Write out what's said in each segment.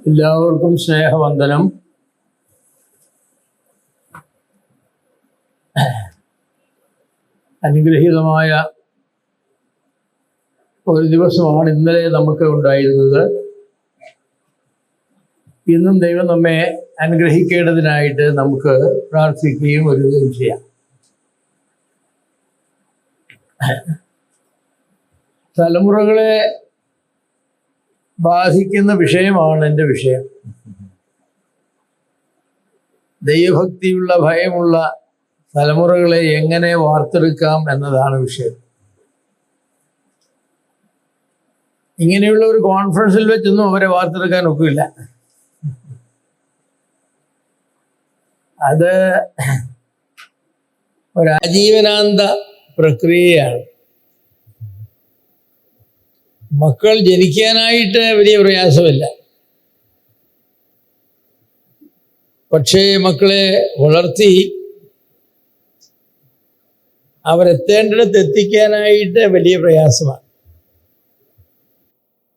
എല്ലാവർക്കും സ്നേഹവന്ദനം. അനുഗ്രഹീതമായ ഒരു ദിവസമാണ് ഇന്നലെ നമുക്ക് ഉണ്ടായിരുന്നത്. ഇന്നും ദൈവം നമ്മെ അനുഗ്രഹിക്കേണ്ടതിനായിട്ട് നമുക്ക് പ്രാർത്ഥിക്കുകയും ഒരുങ്ങുകയും ചെയ്യാം. തലമുറകളെ ബാധിക്കുന്ന വിഷയമാണ് എൻ്റെ വിഷയം. ദൈവഭക്തിയുള്ള, ഭയമുള്ള തലമുറകളെ എങ്ങനെ വാർത്തെടുക്കാം എന്നതാണ് വിഷയം. ഇങ്ങനെയുള്ള ഒരു കോൺഫറൻസിൽ വെച്ചൊന്നും അവരെ വാർത്തെടുക്കാൻ ഒക്കില്ല. അത് ഒരാജീവനാന്ത പ്രക്രിയയാണ്. മക്കൾ ജനിക്കാനായിട്ട് വലിയ പ്രയാസമില്ല. പക്ഷേ മക്കളെ വളർത്തി അവരെത്തേണ്ടിടത്ത് എത്തിക്കാനായിട്ട് വലിയ പ്രയാസമാണ്.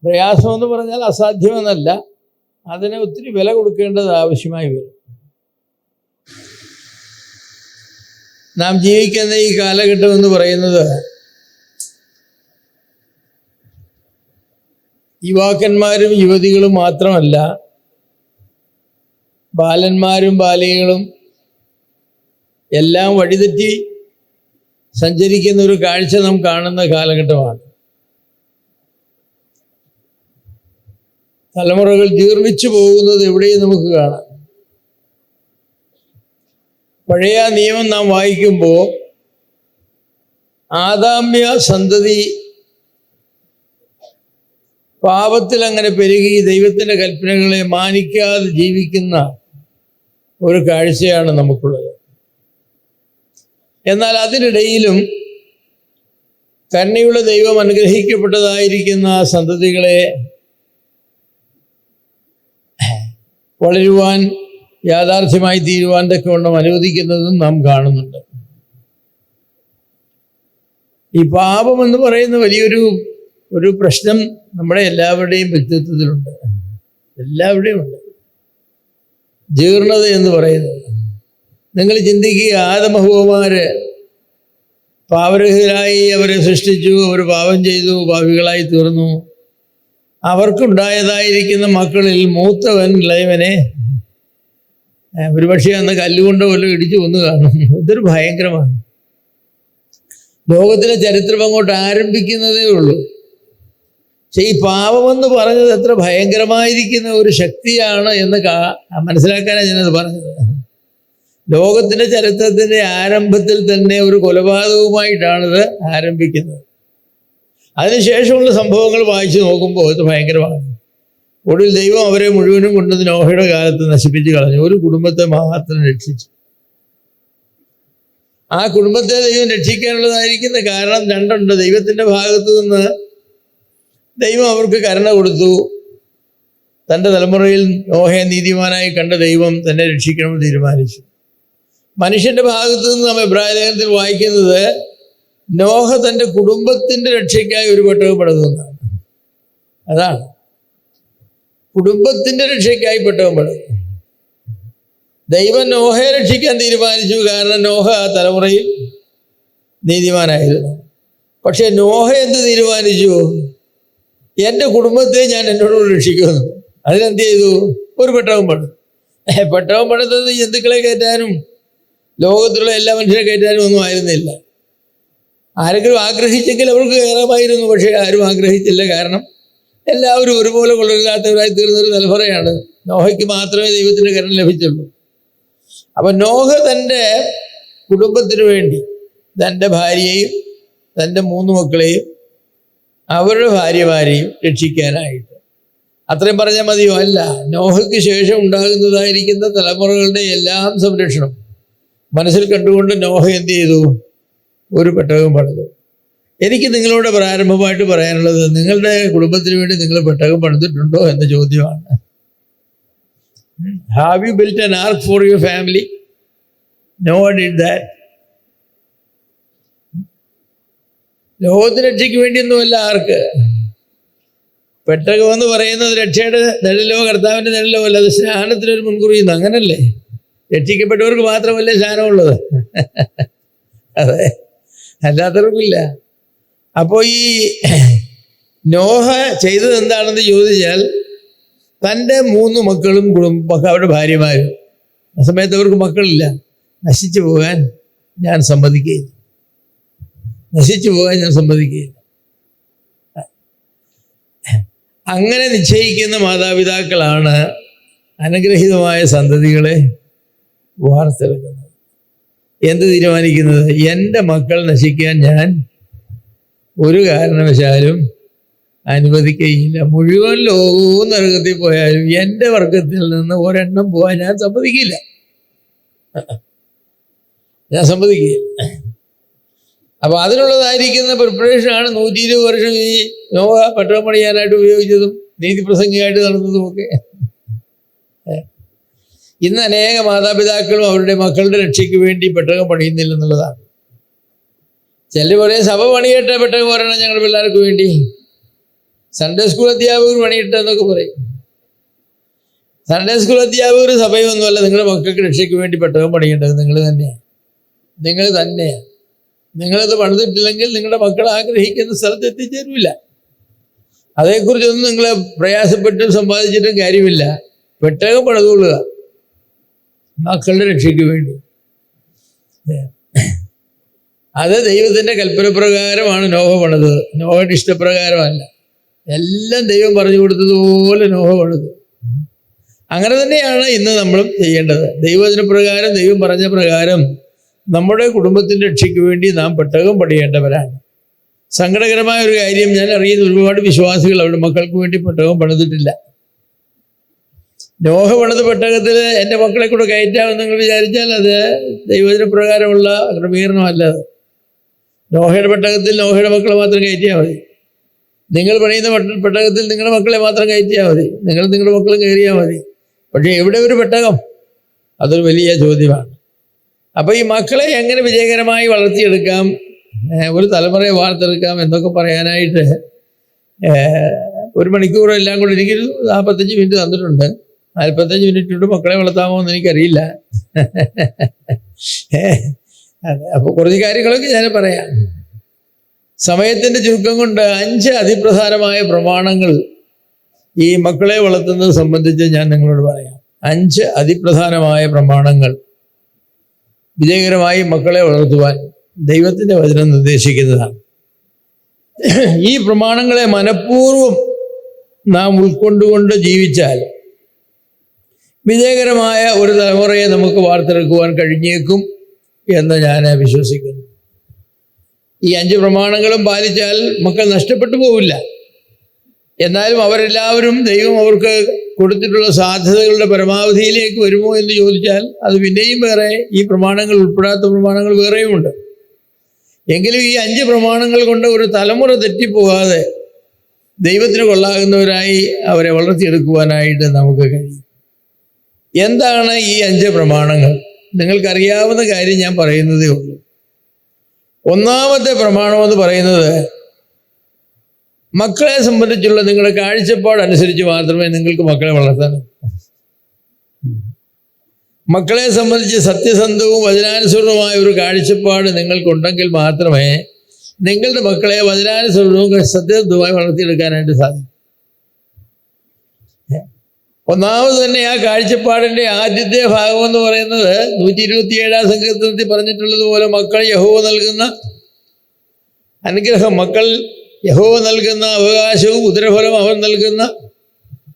പ്രയാസമെന്ന് പറഞ്ഞാൽ അസാധ്യമെന്നല്ല, അതിന് ഒത്തിരി വില കൊടുക്കേണ്ടത് ആവശ്യമായി വരും. നാം ജീവിക്കുന്ന ഈ കാലഘട്ടം എന്ന് പറയുന്നത് യുവാക്കന്മാരും യുവതികളും മാത്രമല്ല, ബാലന്മാരും ബാലികകളും എല്ലാം വഴിതെറ്റി സഞ്ചരിക്കുന്ന ഒരു കാഴ്ച നാം കാണുന്ന കാലഘട്ടമാണ്. തലമുറകൾ ജീർണിച്ചു പോകുന്നത് എവിടെയും നമുക്ക് കാണാം. പഴയ നിയമം നാം വായിക്കുമ്പോൾ ആദാമ്യ സന്തതി പാപത്തിൽ അങ്ങനെ പെരുകി ദൈവത്തിൻ്റെ കൽപ്പനകളെ മാനിക്കാതെ ജീവിക്കുന്ന ഒരു കാഴ്ചയാണ് നമുക്കുള്ളത്. എന്നാൽ അതിനിടയിലും കരുണയുള്ള ദൈവം അനുഗ്രഹിക്കപ്പെട്ടതായിരിക്കുന്ന സന്തതികളെ വളരുവാൻ, യാഥാർത്ഥ്യമായി തീരുവാൻ തക്കവണ്ണം അനുവദിക്കുന്നതും നാം കാണുന്നുണ്ട്. ഈ പാപം എന്ന് പറയുന്ന വലിയൊരു പ്രശ്നം നമ്മുടെ എല്ലാവരുടെയും വ്യക്തിത്വത്തിലുണ്ട്, എല്ലാവരുടെയും ഉണ്ട്. ജീർണത എന്ന് പറയുന്നത്, നിങ്ങൾ ചിന്തിക്കുക, ആദമഹൂവമാര് പാപരഹിതരായി അവരെ സൃഷ്ടിച്ചു, അവർ പാപം ചെയ്തു, പാപികളായി തീർന്നു. അവർക്കുണ്ടായതായിരിക്കുന്ന മക്കളിൽ മൂത്തവൻ ഇളയവനെ ഒരുപക്ഷെ അന്ന് കല്ലുകൊണ്ട് പോലും ഇടിച്ചു കൊന്നു കാണും. ഇതൊരു ഭയങ്കരമാണ്. ലോകത്തിലെ ചരിത്രം അങ്ങോട്ട് ആരംഭിക്കുന്നതേ ഉള്ളൂ. പക്ഷെ ഈ പാപമെന്ന് പറഞ്ഞത് എത്ര ഭയങ്കരമായിരിക്കുന്ന ഒരു ശക്തിയാണ് എന്ന് മനസ്സിലാക്കാനാണ് ഞാനത് പറഞ്ഞത്. ലോകത്തിൻ്റെ ചരിത്രത്തിൻ്റെ ആരംഭത്തിൽ തന്നെ ഒരു കൊലപാതകവുമായിട്ടാണിത് ആരംഭിക്കുന്നത്. അതിനുശേഷമുള്ള സംഭവങ്ങൾ വായിച്ചു നോക്കുമ്പോൾ ഇത് ഭയങ്കരമാണ്. ഒടുവിൽ ദൈവം അവരെ മുഴുവനും കൊണ്ടുവന്ന് നോഹയുടെ കാലത്ത് നശിപ്പിച്ച് കളഞ്ഞു. ഒരു കുടുംബത്തെ മാത്രം രക്ഷിച്ചു. ആ കുടുംബത്തെ ദൈവം രക്ഷിക്കാനുള്ളതായിരിക്കുന്ന കാരണം രണ്ടുണ്ട്. ദൈവത്തിൻ്റെ ഭാഗത്തു നിന്ന് ദൈവം അവർക്ക് കരുണ കൊടുത്തു. തൻ്റെ തലമുറയിൽ നോഹയെ നീതിമാനായി കണ്ട ദൈവം തന്നെ രക്ഷിക്കണമെന്ന് തീരുമാനിച്ചു. മനുഷ്യൻ്റെ ഭാഗത്തു നിന്ന് നാം എബ്രായ ലേഖനത്തിൽ വായിക്കുന്നത് നോഹ തൻ്റെ കുടുംബത്തിൻ്റെ രക്ഷയ്ക്കായി ഒരു പെട്ടകം പണിതെന്നാണ്. അതാണ് കുടുംബത്തിൻ്റെ രക്ഷയ്ക്കായി പെട്ടകം പണിതു. ദൈവം നോഹയെ രക്ഷിക്കാൻ തീരുമാനിച്ചു, കാരണം നോഹ ആ തലമുറയിൽ നീതിമാനായിരുന്നു. പക്ഷെ നോഹ എന്ത് തീരുമാനിച്ചു? എൻ്റെ കുടുംബത്തെ ഞാൻ എന്നോട് രക്ഷിക്കുന്നു. അതിനെന്ത് ചെയ്തു? ഒരു പെട്ടകം പണിതു. പെട്ടകം പണിതത് ജന്തുക്കളെ കയറ്റാനും ലോകത്തിലുള്ള എല്ലാ മനുഷ്യരെ കയറ്റാനും ഒന്നും ആയിരുന്നില്ല. ആരെങ്കിലും ആഗ്രഹിച്ചെങ്കിൽ അവർക്ക് കയറാമായിരുന്നു. പക്ഷേ ആരും ആഗ്രഹിച്ചില്ല. കാരണം എല്ലാവരും ഒരുപോലെ കൊള്ളരുതാത്തവരായി തീർന്നൊരു തലമുറയാണ്. നോഹയ്ക്ക് മാത്രമേ ദൈവത്തിൻ്റെ കരുണ ലഭിച്ചുള്ളൂ. അപ്പം നോഹ തൻ്റെ കുടുംബത്തിന് വേണ്ടി തൻ്റെ ഭാര്യയെയും തൻ്റെ 3 മക്കളെയും അവരുടെ ഭാര്യമാരെയും രക്ഷിക്കാനായിട്ട്, അത്രയും പറഞ്ഞാൽ മതിയോ? അല്ല, നോഹയ്ക്ക് ശേഷം ഉണ്ടാകുന്നതായിരിക്കുന്ന തലമുറകളുടെ എല്ലാം സംരക്ഷണം മനസ്സിൽ കണ്ടുകൊണ്ട് നോഹ എന്ത് ചെയ്തു? ഒരു പെട്ടകം പണിതു. എനിക്ക് നിങ്ങളോട് പ്രാരംഭമായിട്ട് പറയാനുള്ളത്, നിങ്ങളുടെ കുടുംബത്തിന് വേണ്ടി നിങ്ങൾ പെട്ടകം പണിതിട്ടുണ്ടോ എന്ന ചോദ്യമാണ്. Have you built an ark for your family? No one did that. ലോകത്തിന് രക്ഷയ്ക്ക് വേണ്ടിയൊന്നുമല്ല ആർക്ക്. പെട്ടകം എന്ന് പറയുന്നത് രക്ഷയുടെ നിഴലോ കർത്താവിൻ്റെ നിഴലോ അല്ല, അത് സ്നാനത്തിനൊരു മുൻകുറിയുന്നു. അങ്ങനല്ലേ? രക്ഷിക്കപ്പെട്ടവർക്ക് മാത്രമല്ലേ സ്നാനമുള്ളത്? അതെ, അല്ലാത്തവർക്കില്ല. അപ്പോൾ ഈ നോഹ ചെയ്തത് എന്താണെന്ന് ചോദിച്ചാൽ, തൻ്റെ 3 മക്കളും അവരുടെ ഭാര്യമാരും, ആ സമയത്ത് അവർക്ക് മക്കളില്ല, നശിച്ചു പോകാൻ ഞാൻ സമ്മതിക്കുകയില്ല, നശിച്ചു പോകാൻ ഞാൻ സമ്മതിക്കുകയില്ല. അങ്ങനെ നിശ്ചയിക്കുന്ന മാതാപിതാക്കളാണ് അനുഗ്രഹീതമായ സന്തതികളെ വാർത്തെടുക്കുന്നത്. എന്ത് തീരുമാനിക്കുന്നത്? എൻ്റെ മക്കൾ നശിക്കാൻ ഞാൻ ഒരു കാരണവശാലും അനുവദിക്കുകയില്ല. മുഴുവൻ ലോകവും നരകത്തിൽ പോയാലും എൻ്റെ വർഗത്തിൽ നിന്ന് ഒരെണ്ണം പോകാൻ ഞാൻ സമ്മതിക്കില്ല, ഞാൻ സമ്മതിക്കില്ല. അപ്പോൾ അതിനുള്ളതായിരിക്കുന്ന പ്രിപ്പറേഷനാണ് 120 വർഷം ഈ നോഹ പെട്ടകം പണിയാനായിട്ട് ഉപയോഗിച്ചതും നീതിപ്രസംഗിയായിട്ട് നടന്നതുമൊക്കെ. ഇന്ന് അനേക മാതാപിതാക്കളും അവരുടെ മക്കളുടെ രക്ഷയ്ക്ക് വേണ്ടി പെട്ടകം പണിയുന്നില്ലെന്നുള്ളതാണ്. ചിലർ പറയും സഭ പണിയട്ടെ, പെട്ടകം പറയണം ഞങ്ങളുടെ പിള്ളേർക്ക് വേണ്ടി, സൺഡേ സ്കൂൾ അധ്യാപകർ പണിയിട്ടെ എന്നൊക്കെ പറയും. സൺഡേ സ്കൂൾ അധ്യാപകർ സഭയൊന്നുമല്ല. നിങ്ങളുടെ മക്കൾക്ക് രക്ഷയ്ക്ക് വേണ്ടി പെട്ടകം പണിയേണ്ടത് നിങ്ങൾ തന്നെയാണ്, നിങ്ങൾ തന്നെയാണ്. നിങ്ങളത് പണിതിട്ടില്ലെങ്കിൽ നിങ്ങളുടെ മക്കൾ ആഗ്രഹിക്കുന്ന സ്ഥലത്ത് എത്തിച്ചേരില്ല. അതേക്കുറിച്ചൊന്നും നിങ്ങളെ പ്രയാസപ്പെട്ടും സമ്പാദിച്ചിട്ടും കാര്യമില്ല. പെട്ടകം പണിതുകൊള്ളുക മക്കളുടെ രക്ഷയ്ക്ക് വേണ്ടി. അത് ദൈവത്തിൻ്റെ കൽപ്പനപ്രകാരമാണ് നോഹ പണിതത്, നോഹയുടെ ഇഷ്ടപ്രകാരമല്ല. എല്ലാം ദൈവം പറഞ്ഞു കൊടുത്തതുപോലെ നോഹ പണിതു. അങ്ങനെ തന്നെയാണ് ഇന്ന് നമ്മളും ചെയ്യേണ്ടത്. ദൈവവചന പ്രകാരം, ദൈവം പറഞ്ഞ പ്രകാരം നമ്മുടെ കുടുംബത്തിൻ്റെ രക്ഷയ്ക്ക് വേണ്ടി നാം പെട്ടകം പണിയേണ്ടവരാണ്. സങ്കടകരമായ ഒരു കാര്യം, ഞാൻ അറിയുന്ന ഒരുപാട് വിശ്വാസികൾ അവരുടെ മക്കൾക്ക് വേണ്ടി പെട്ടകം പണിതിട്ടില്ല. നോഹ പണിത പെട്ടകത്തിൽ എൻ്റെ മക്കളെ കൂടെ കയറ്റാമെന്ന് നിങ്ങൾ വിചാരിച്ചാൽ അത് ദൈവവചന പ്രകാരമുള്ള ക്രമീകരണമല്ല. നോഹയുടെ പെട്ടകത്തിൽ നോഹയുടെ മക്കളെ മാത്രം കയറ്റിയാൽ മതി. നിങ്ങൾ പണിയുന്ന പെട്ടകത്തിൽ നിങ്ങളുടെ മക്കളെ മാത്രം കയറ്റിയാൽ മതി, നിങ്ങളുടെ മക്കളും കയറിയാൽ മതി. പക്ഷേ എവിടെ ഒരു പെട്ടകം? അതൊരു വലിയ ചോദ്യമാണ്. അപ്പോൾ ഈ മക്കളെ എങ്ങനെ വിജയകരമായി വളർത്തിയെടുക്കാം, ഒരു തലമുറയെ വാർത്തെടുക്കാം എന്നൊക്കെ പറയാനായിട്ട് 1 മണിക്കൂർ എല്ലാം കൂടെ എനിക്കൊരു 45 മിനിറ്റ് തന്നിട്ടുണ്ട്. 45 മിനിറ്റ് കൊണ്ട് മക്കളെ വളർത്താമോ എന്ന് എനിക്കറിയില്ല. അതെ, അപ്പോൾ കുറച്ച് കാര്യങ്ങളൊക്കെ ഞാൻ പറയാം. സമയത്തിൻ്റെ ചുരുക്കം കൊണ്ട് 5 അതിപ്രധാനമായ പ്രമാണങ്ങൾ ഈ മക്കളെ വളർത്തുന്നത് സംബന്ധിച്ച് ഞാൻ നിങ്ങളോട് പറയാം. 5 അതിപ്രധാനമായ പ്രമാണങ്ങൾ വിജയകരമായി മക്കളെ വളർത്തുവാൻ ദൈവത്തിൻ്റെ വചനം നിർദ്ദേശിക്കുന്നതാണ്. ഈ പ്രമാണങ്ങളെ മനഃപൂർവ്വം നാം ഉൾക്കൊണ്ടുകൊണ്ട് ജീവിച്ചാൽ വിജയകരമായ ഒരു തലമുറയെ നമുക്ക് വാർത്തെടുക്കുവാൻ കഴിഞ്ഞേക്കും എന്ന് ഞാൻ വിശ്വസിക്കുന്നു. ഈ 5 പ്രമാണങ്ങളും പാലിച്ചാൽ മക്കൾ നഷ്ടപ്പെട്ടു പോവില്ല. എന്നാലും അവരെല്ലാവരും ദൈവം അവർക്ക് കൊടുത്തിട്ടുള്ള സാധ്യതകളുടെ പരമാവധിയിലേക്ക് വരുമോ എന്ന് ചോദിച്ചാൽ അത് പിന്നെയും വേറെ, ഈ പ്രമാണങ്ങൾ ഉൾപ്പെടാത്ത പ്രമാണങ്ങൾ വേറെയുമുണ്ട്. എങ്കിലും ഈ 5 പ്രമാണങ്ങൾ കൊണ്ട് ഒരു തലമുറ തെറ്റിപ്പോകാതെ ദൈവത്തിന് കൊള്ളാകുന്നവരായി അവരെ വളർത്തിയെടുക്കുവാനായിട്ട് നമുക്ക് കഴിയും. എന്താണ് ഈ 5 പ്രമാണങ്ങൾ? നിങ്ങൾക്കറിയാവുന്ന കാര്യം ഞാൻ പറയുന്നതേ ഉള്ളൂ. ഒന്നാമത്തെ പ്രമാണമെന്ന് പറയുന്നത്, മക്കളെ സംബന്ധിച്ചുള്ള നിങ്ങളുടെ കാഴ്ചപ്പാടനുസരിച്ച് മാത്രമേ നിങ്ങൾക്ക് മക്കളെ വളർത്താൻ. മക്കളെ സംബന്ധിച്ച് സത്യസന്ധവും വചനാനുസൃതവുമായ ഒരു കാഴ്ചപ്പാട് നിങ്ങൾക്കുണ്ടെങ്കിൽ മാത്രമേ നിങ്ങളുടെ മക്കളെ വചനാനുസൃതവും സത്യസന്ധവുമായി വളർത്തിയെടുക്കാനായിട്ട് സാധിക്കും. ഒന്നാമത് തന്നെ ആ കാഴ്ചപ്പാടിൻ്റെ ആദ്യത്തെ ഭാഗമെന്ന് പറയുന്നത് 127 സങ്കീർത്തനത്തിൽ പറഞ്ഞിട്ടുള്ളതുപോലെ മക്കൾ യഹോവ നൽകുന്ന അനുഗ്രഹം, മക്കൾ യഹോവ നൽകുന്ന അവകാശവും ഉദരഫലം അവൻ നൽകുന്ന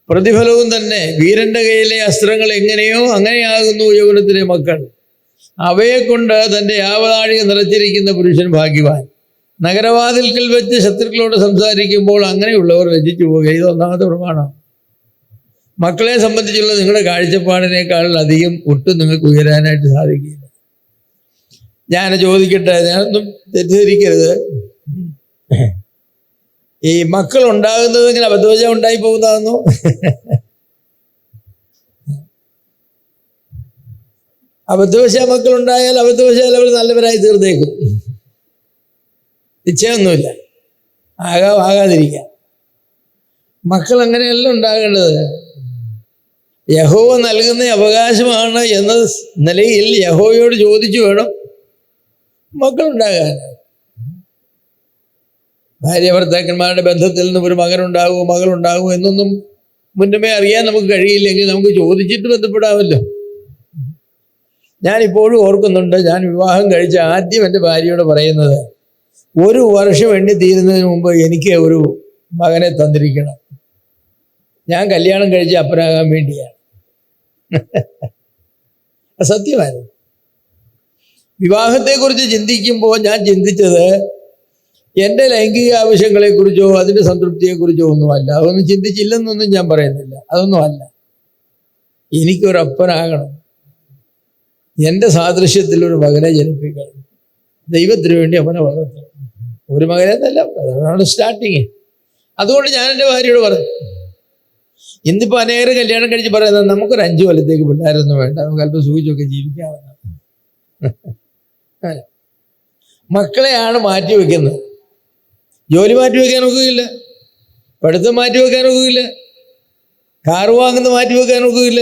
പ്രതിഫലവും തന്നെ. വീരൻ്റെ കയ്യിലെ അസ്ത്രങ്ങൾ എങ്ങനെയോ അങ്ങനെയാകുന്നു യൗവനത്തിലെ മക്കൾ. അവയെ കൊണ്ട് തൻ്റെ യാവനാഴിക നിറച്ചിരിക്കുന്ന പുരുഷൻ ഭാഗ്യവാൻ. നഗരവാതിൽക്കൽ വെച്ച് ശത്രുക്കളോട് സംസാരിക്കുമ്പോൾ അങ്ങനെയുള്ളവർ ലജ്ജിച്ചു പോകുക. ഇത് ഒന്നാമത്തെ പ്രമാണം. മക്കളെ സംബന്ധിച്ചുള്ള നിങ്ങളുടെ കാഴ്ചപ്പാടിനേക്കാൾ അധികം ഒട്ടും നിങ്ങൾക്ക് ഉയരാനായിട്ട് സാധിക്കില്ല. ഞാൻ ചോദിക്കട്ടെ, ഞാനൊന്നും തെറ്റിദ്ധരിക്കരുത്. ഈ മക്കൾ ഉണ്ടാകുന്നത് ഇങ്ങനെ അബദ്ധവശാൽ ഉണ്ടായി പോകുന്നതാണെന്നോ? അബദ്ധവശാൽ മക്കളുണ്ടായാൽ അബദ്ധവശാൽ അവർ നല്ലവരായി തീർന്നേക്കും. നിശ്ചയമൊന്നുമില്ല, ആകാതിരിക്കാം. മക്കൾ അങ്ങനെയല്ല ഉണ്ടാകേണ്ടത്. യഹോവ നൽകുന്ന അവകാശമാണ് എന്ന നിലയിൽ യഹോവയോട് ചോദിച്ചു വേണം മക്കളുണ്ടാകാൻ. ഭാര്യ ഭർത്താക്കന്മാരുടെ ബന്ധത്തിൽ നിന്ന് ഒരു മകനുണ്ടാകുമോ മകളുണ്ടാകുമോ എന്നൊന്നും മുന്നമേ അറിയാൻ നമുക്ക് കഴിയില്ലെങ്കിൽ നമുക്ക് ചോദിച്ചിട്ട് ബന്ധപ്പെടാമല്ലോ. ഞാനിപ്പോഴും ഓർക്കുന്നുണ്ട്, ഞാൻ വിവാഹം കഴിച്ച ആദ്യം എൻ്റെ ഭാര്യയോട് പറയുന്നത്, 1 വർഷം എണ്ണി തീരുന്നതിന് മുമ്പ് എനിക്ക് ഒരു മകനെ തന്നിരിക്കണം. ഞാൻ കല്യാണം കഴിച്ച് അപ്പനാകാൻ വേണ്ടിയാണ്. സത്യമായിരുന്നു. വിവാഹത്തെക്കുറിച്ച് ചിന്തിക്കുമ്പോൾ ഞാൻ ചിന്തിച്ചത് എൻ്റെ ലൈംഗിക ആവശ്യങ്ങളെക്കുറിച്ചോ അതിൻ്റെ സംതൃപ്തിയെക്കുറിച്ചോ ഒന്നുമല്ല. അതൊന്നും ചിന്തിച്ചില്ലെന്നൊന്നും ഞാൻ പറയുന്നില്ല, അതൊന്നുമല്ല. എനിക്കൊരപ്പനാകണം, എൻ്റെ സാദൃശ്യത്തിലൊരു മകനെ ജനിപ്പിക്കണം, ദൈവത്തിന് വേണ്ടി അവനെ വളർത്തണം. ഒരു മകനെ എന്നല്ല, അതാണ് സ്റ്റാർട്ടിങ്. അതുകൊണ്ട് ഞാൻ എൻ്റെ ഭാര്യയോട് പറഞ്ഞു, ഇന്നിപ്പോൾ അനേകം കല്യാണം കഴിച്ച് പറയുന്നത് നമുക്കൊരു 5 കൊല്ലത്തേക്ക് പിള്ളേരൊന്നും വേണ്ട, നമുക്ക് അല്പം സൂചിച്ചൊക്കെ ജീവിക്കാവുന്ന. മക്കളെയാണ് മാറ്റിവെക്കുന്നത്. ജോലി മാറ്റിവെക്കാൻ ഒക്കുകയില്ല, പഠിത്തം മാറ്റിവെക്കാൻ ഒക്കുകയില്ല, കാറ് വാങ്ങുന്നത് മാറ്റിവെക്കാൻ ഒക്കുകയില്ല,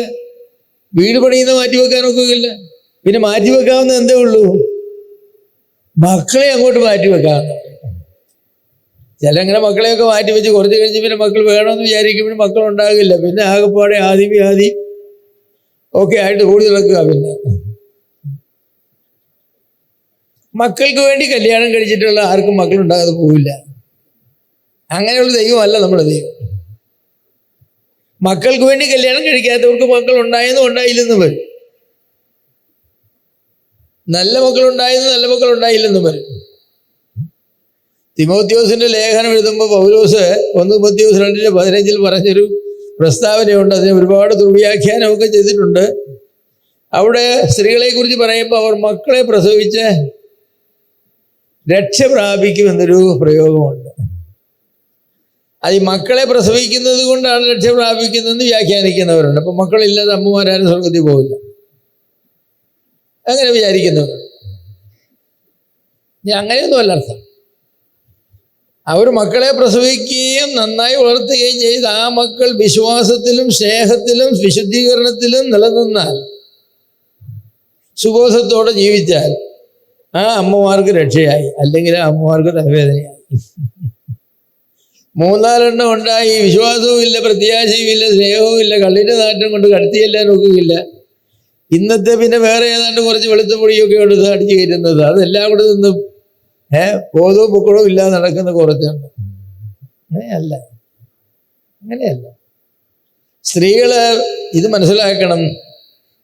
വീട് പണിയുന്നത് മാറ്റിവെക്കാൻ ഒക്കുകയില്ല. പിന്നെ മാറ്റിവെക്കാവുന്ന എന്തേ ഉള്ളൂ? മക്കളെ അങ്ങോട്ട് മാറ്റിവെക്കാവുന്ന. ചിലങ്ങനെ മക്കളെയൊക്കെ മാറ്റിവെച്ച് കുറച്ച് കഴിഞ്ഞ് പിന്നെ മക്കൾ വേണമെന്ന് വിചാരിക്കുമ്പോൾ മക്കളുണ്ടാകില്ല. പിന്നെ ആകെപ്പാടെ ആദി ഒക്കെ ആയിട്ട് കൂടി നടക്കുക. പിന്നെ മക്കൾക്ക് വേണ്ടി കല്യാണം കഴിച്ചിട്ടുള്ള ആർക്കും മക്കളുണ്ടാകാതെ പോവില്ല. അങ്ങനെയുള്ള ദൈവമല്ല നമ്മുടെ ദൈവം. മക്കൾക്ക് വേണ്ടി കല്യാണം കഴിക്കാത്തവർക്ക് മക്കൾ ഉണ്ടായെന്നും ഉണ്ടായില്ലെന്നും വരും. നല്ല മക്കളുണ്ടായെന്നും നല്ല മക്കളുണ്ടായില്ലെന്നും വരും. തിമോത്തിയോസിന്റെ ലേഖനം എഴുതുമ്പോൾ പൗലോസ് 1 തിമോത്തിയോസ് 2:15 പറഞ്ഞൊരു പ്രസ്താവനയുണ്ട്. അതിന് ഒരുപാട് ദുർവ്യാഖ്യാനമൊക്കെ ചെയ്തിട്ടുണ്ട്. അവിടെ സ്ത്രീകളെ കുറിച്ച് പറയുമ്പോൾ അവർ മക്കളെ പ്രസവിച്ച് രക്ഷ പ്രാപിക്കുമെന്നൊരു പ്രയോഗമുണ്ട്. അത് ഈ മക്കളെ പ്രസവിക്കുന്നത് കൊണ്ടാണ് രക്ഷ പ്രാപിക്കുന്നതെന്ന് വ്യാഖ്യാനിക്കുന്നവരുണ്ട്. അപ്പം മക്കളില്ലാതെ അമ്മമാരും സ്വർഗത്തിൽ പോവില്ല, അങ്ങനെ വിചാരിക്കുന്നവർ. അങ്ങനെയൊന്നുമല്ല അർത്ഥം. അവർ മക്കളെ പ്രസവിക്കുകയും നന്നായി വളർത്തുകയും ചെയ്ത് ആ മക്കൾ വിശ്വാസത്തിലും സ്നേഹത്തിലും വിശുദ്ധീകരണത്തിലും നിലനിന്നാൽ, സുബോധത്തോടെ ജീവിച്ചാൽ ആ അമ്മമാർക്ക് രക്ഷയായി, അല്ലെങ്കിൽ ആ അമ്മമാർക്ക് തലവേദനയായി. 3-4 ഉണ്ടായി, വിശ്വാസവും ഇല്ല, പ്രത്യാശയും ഇല്ല, സ്നേഹവും ഇല്ല, കള്ളിൻ്റെ നാട്ടം കൊണ്ട് കടത്തിയെല്ലാൻ ഒക്കുകയില്ല. ഇന്നത്തെ പിന്നെ വേറെ ഏതാണ്ട് കുറച്ച് വെളുത്ത പൊടിയൊക്കെ എടുത്ത് അടിച്ചു കയറ്റുന്നത്, അതെല്ലാം കൂടെ നിന്ന് ബോധവും പൊക്കടവും ഇല്ലാതെ നടക്കുന്ന കുറച്ചുണ്ട്. അങ്ങനെയല്ല. സ്ത്രീകള് ഇത് മനസ്സിലാക്കണം.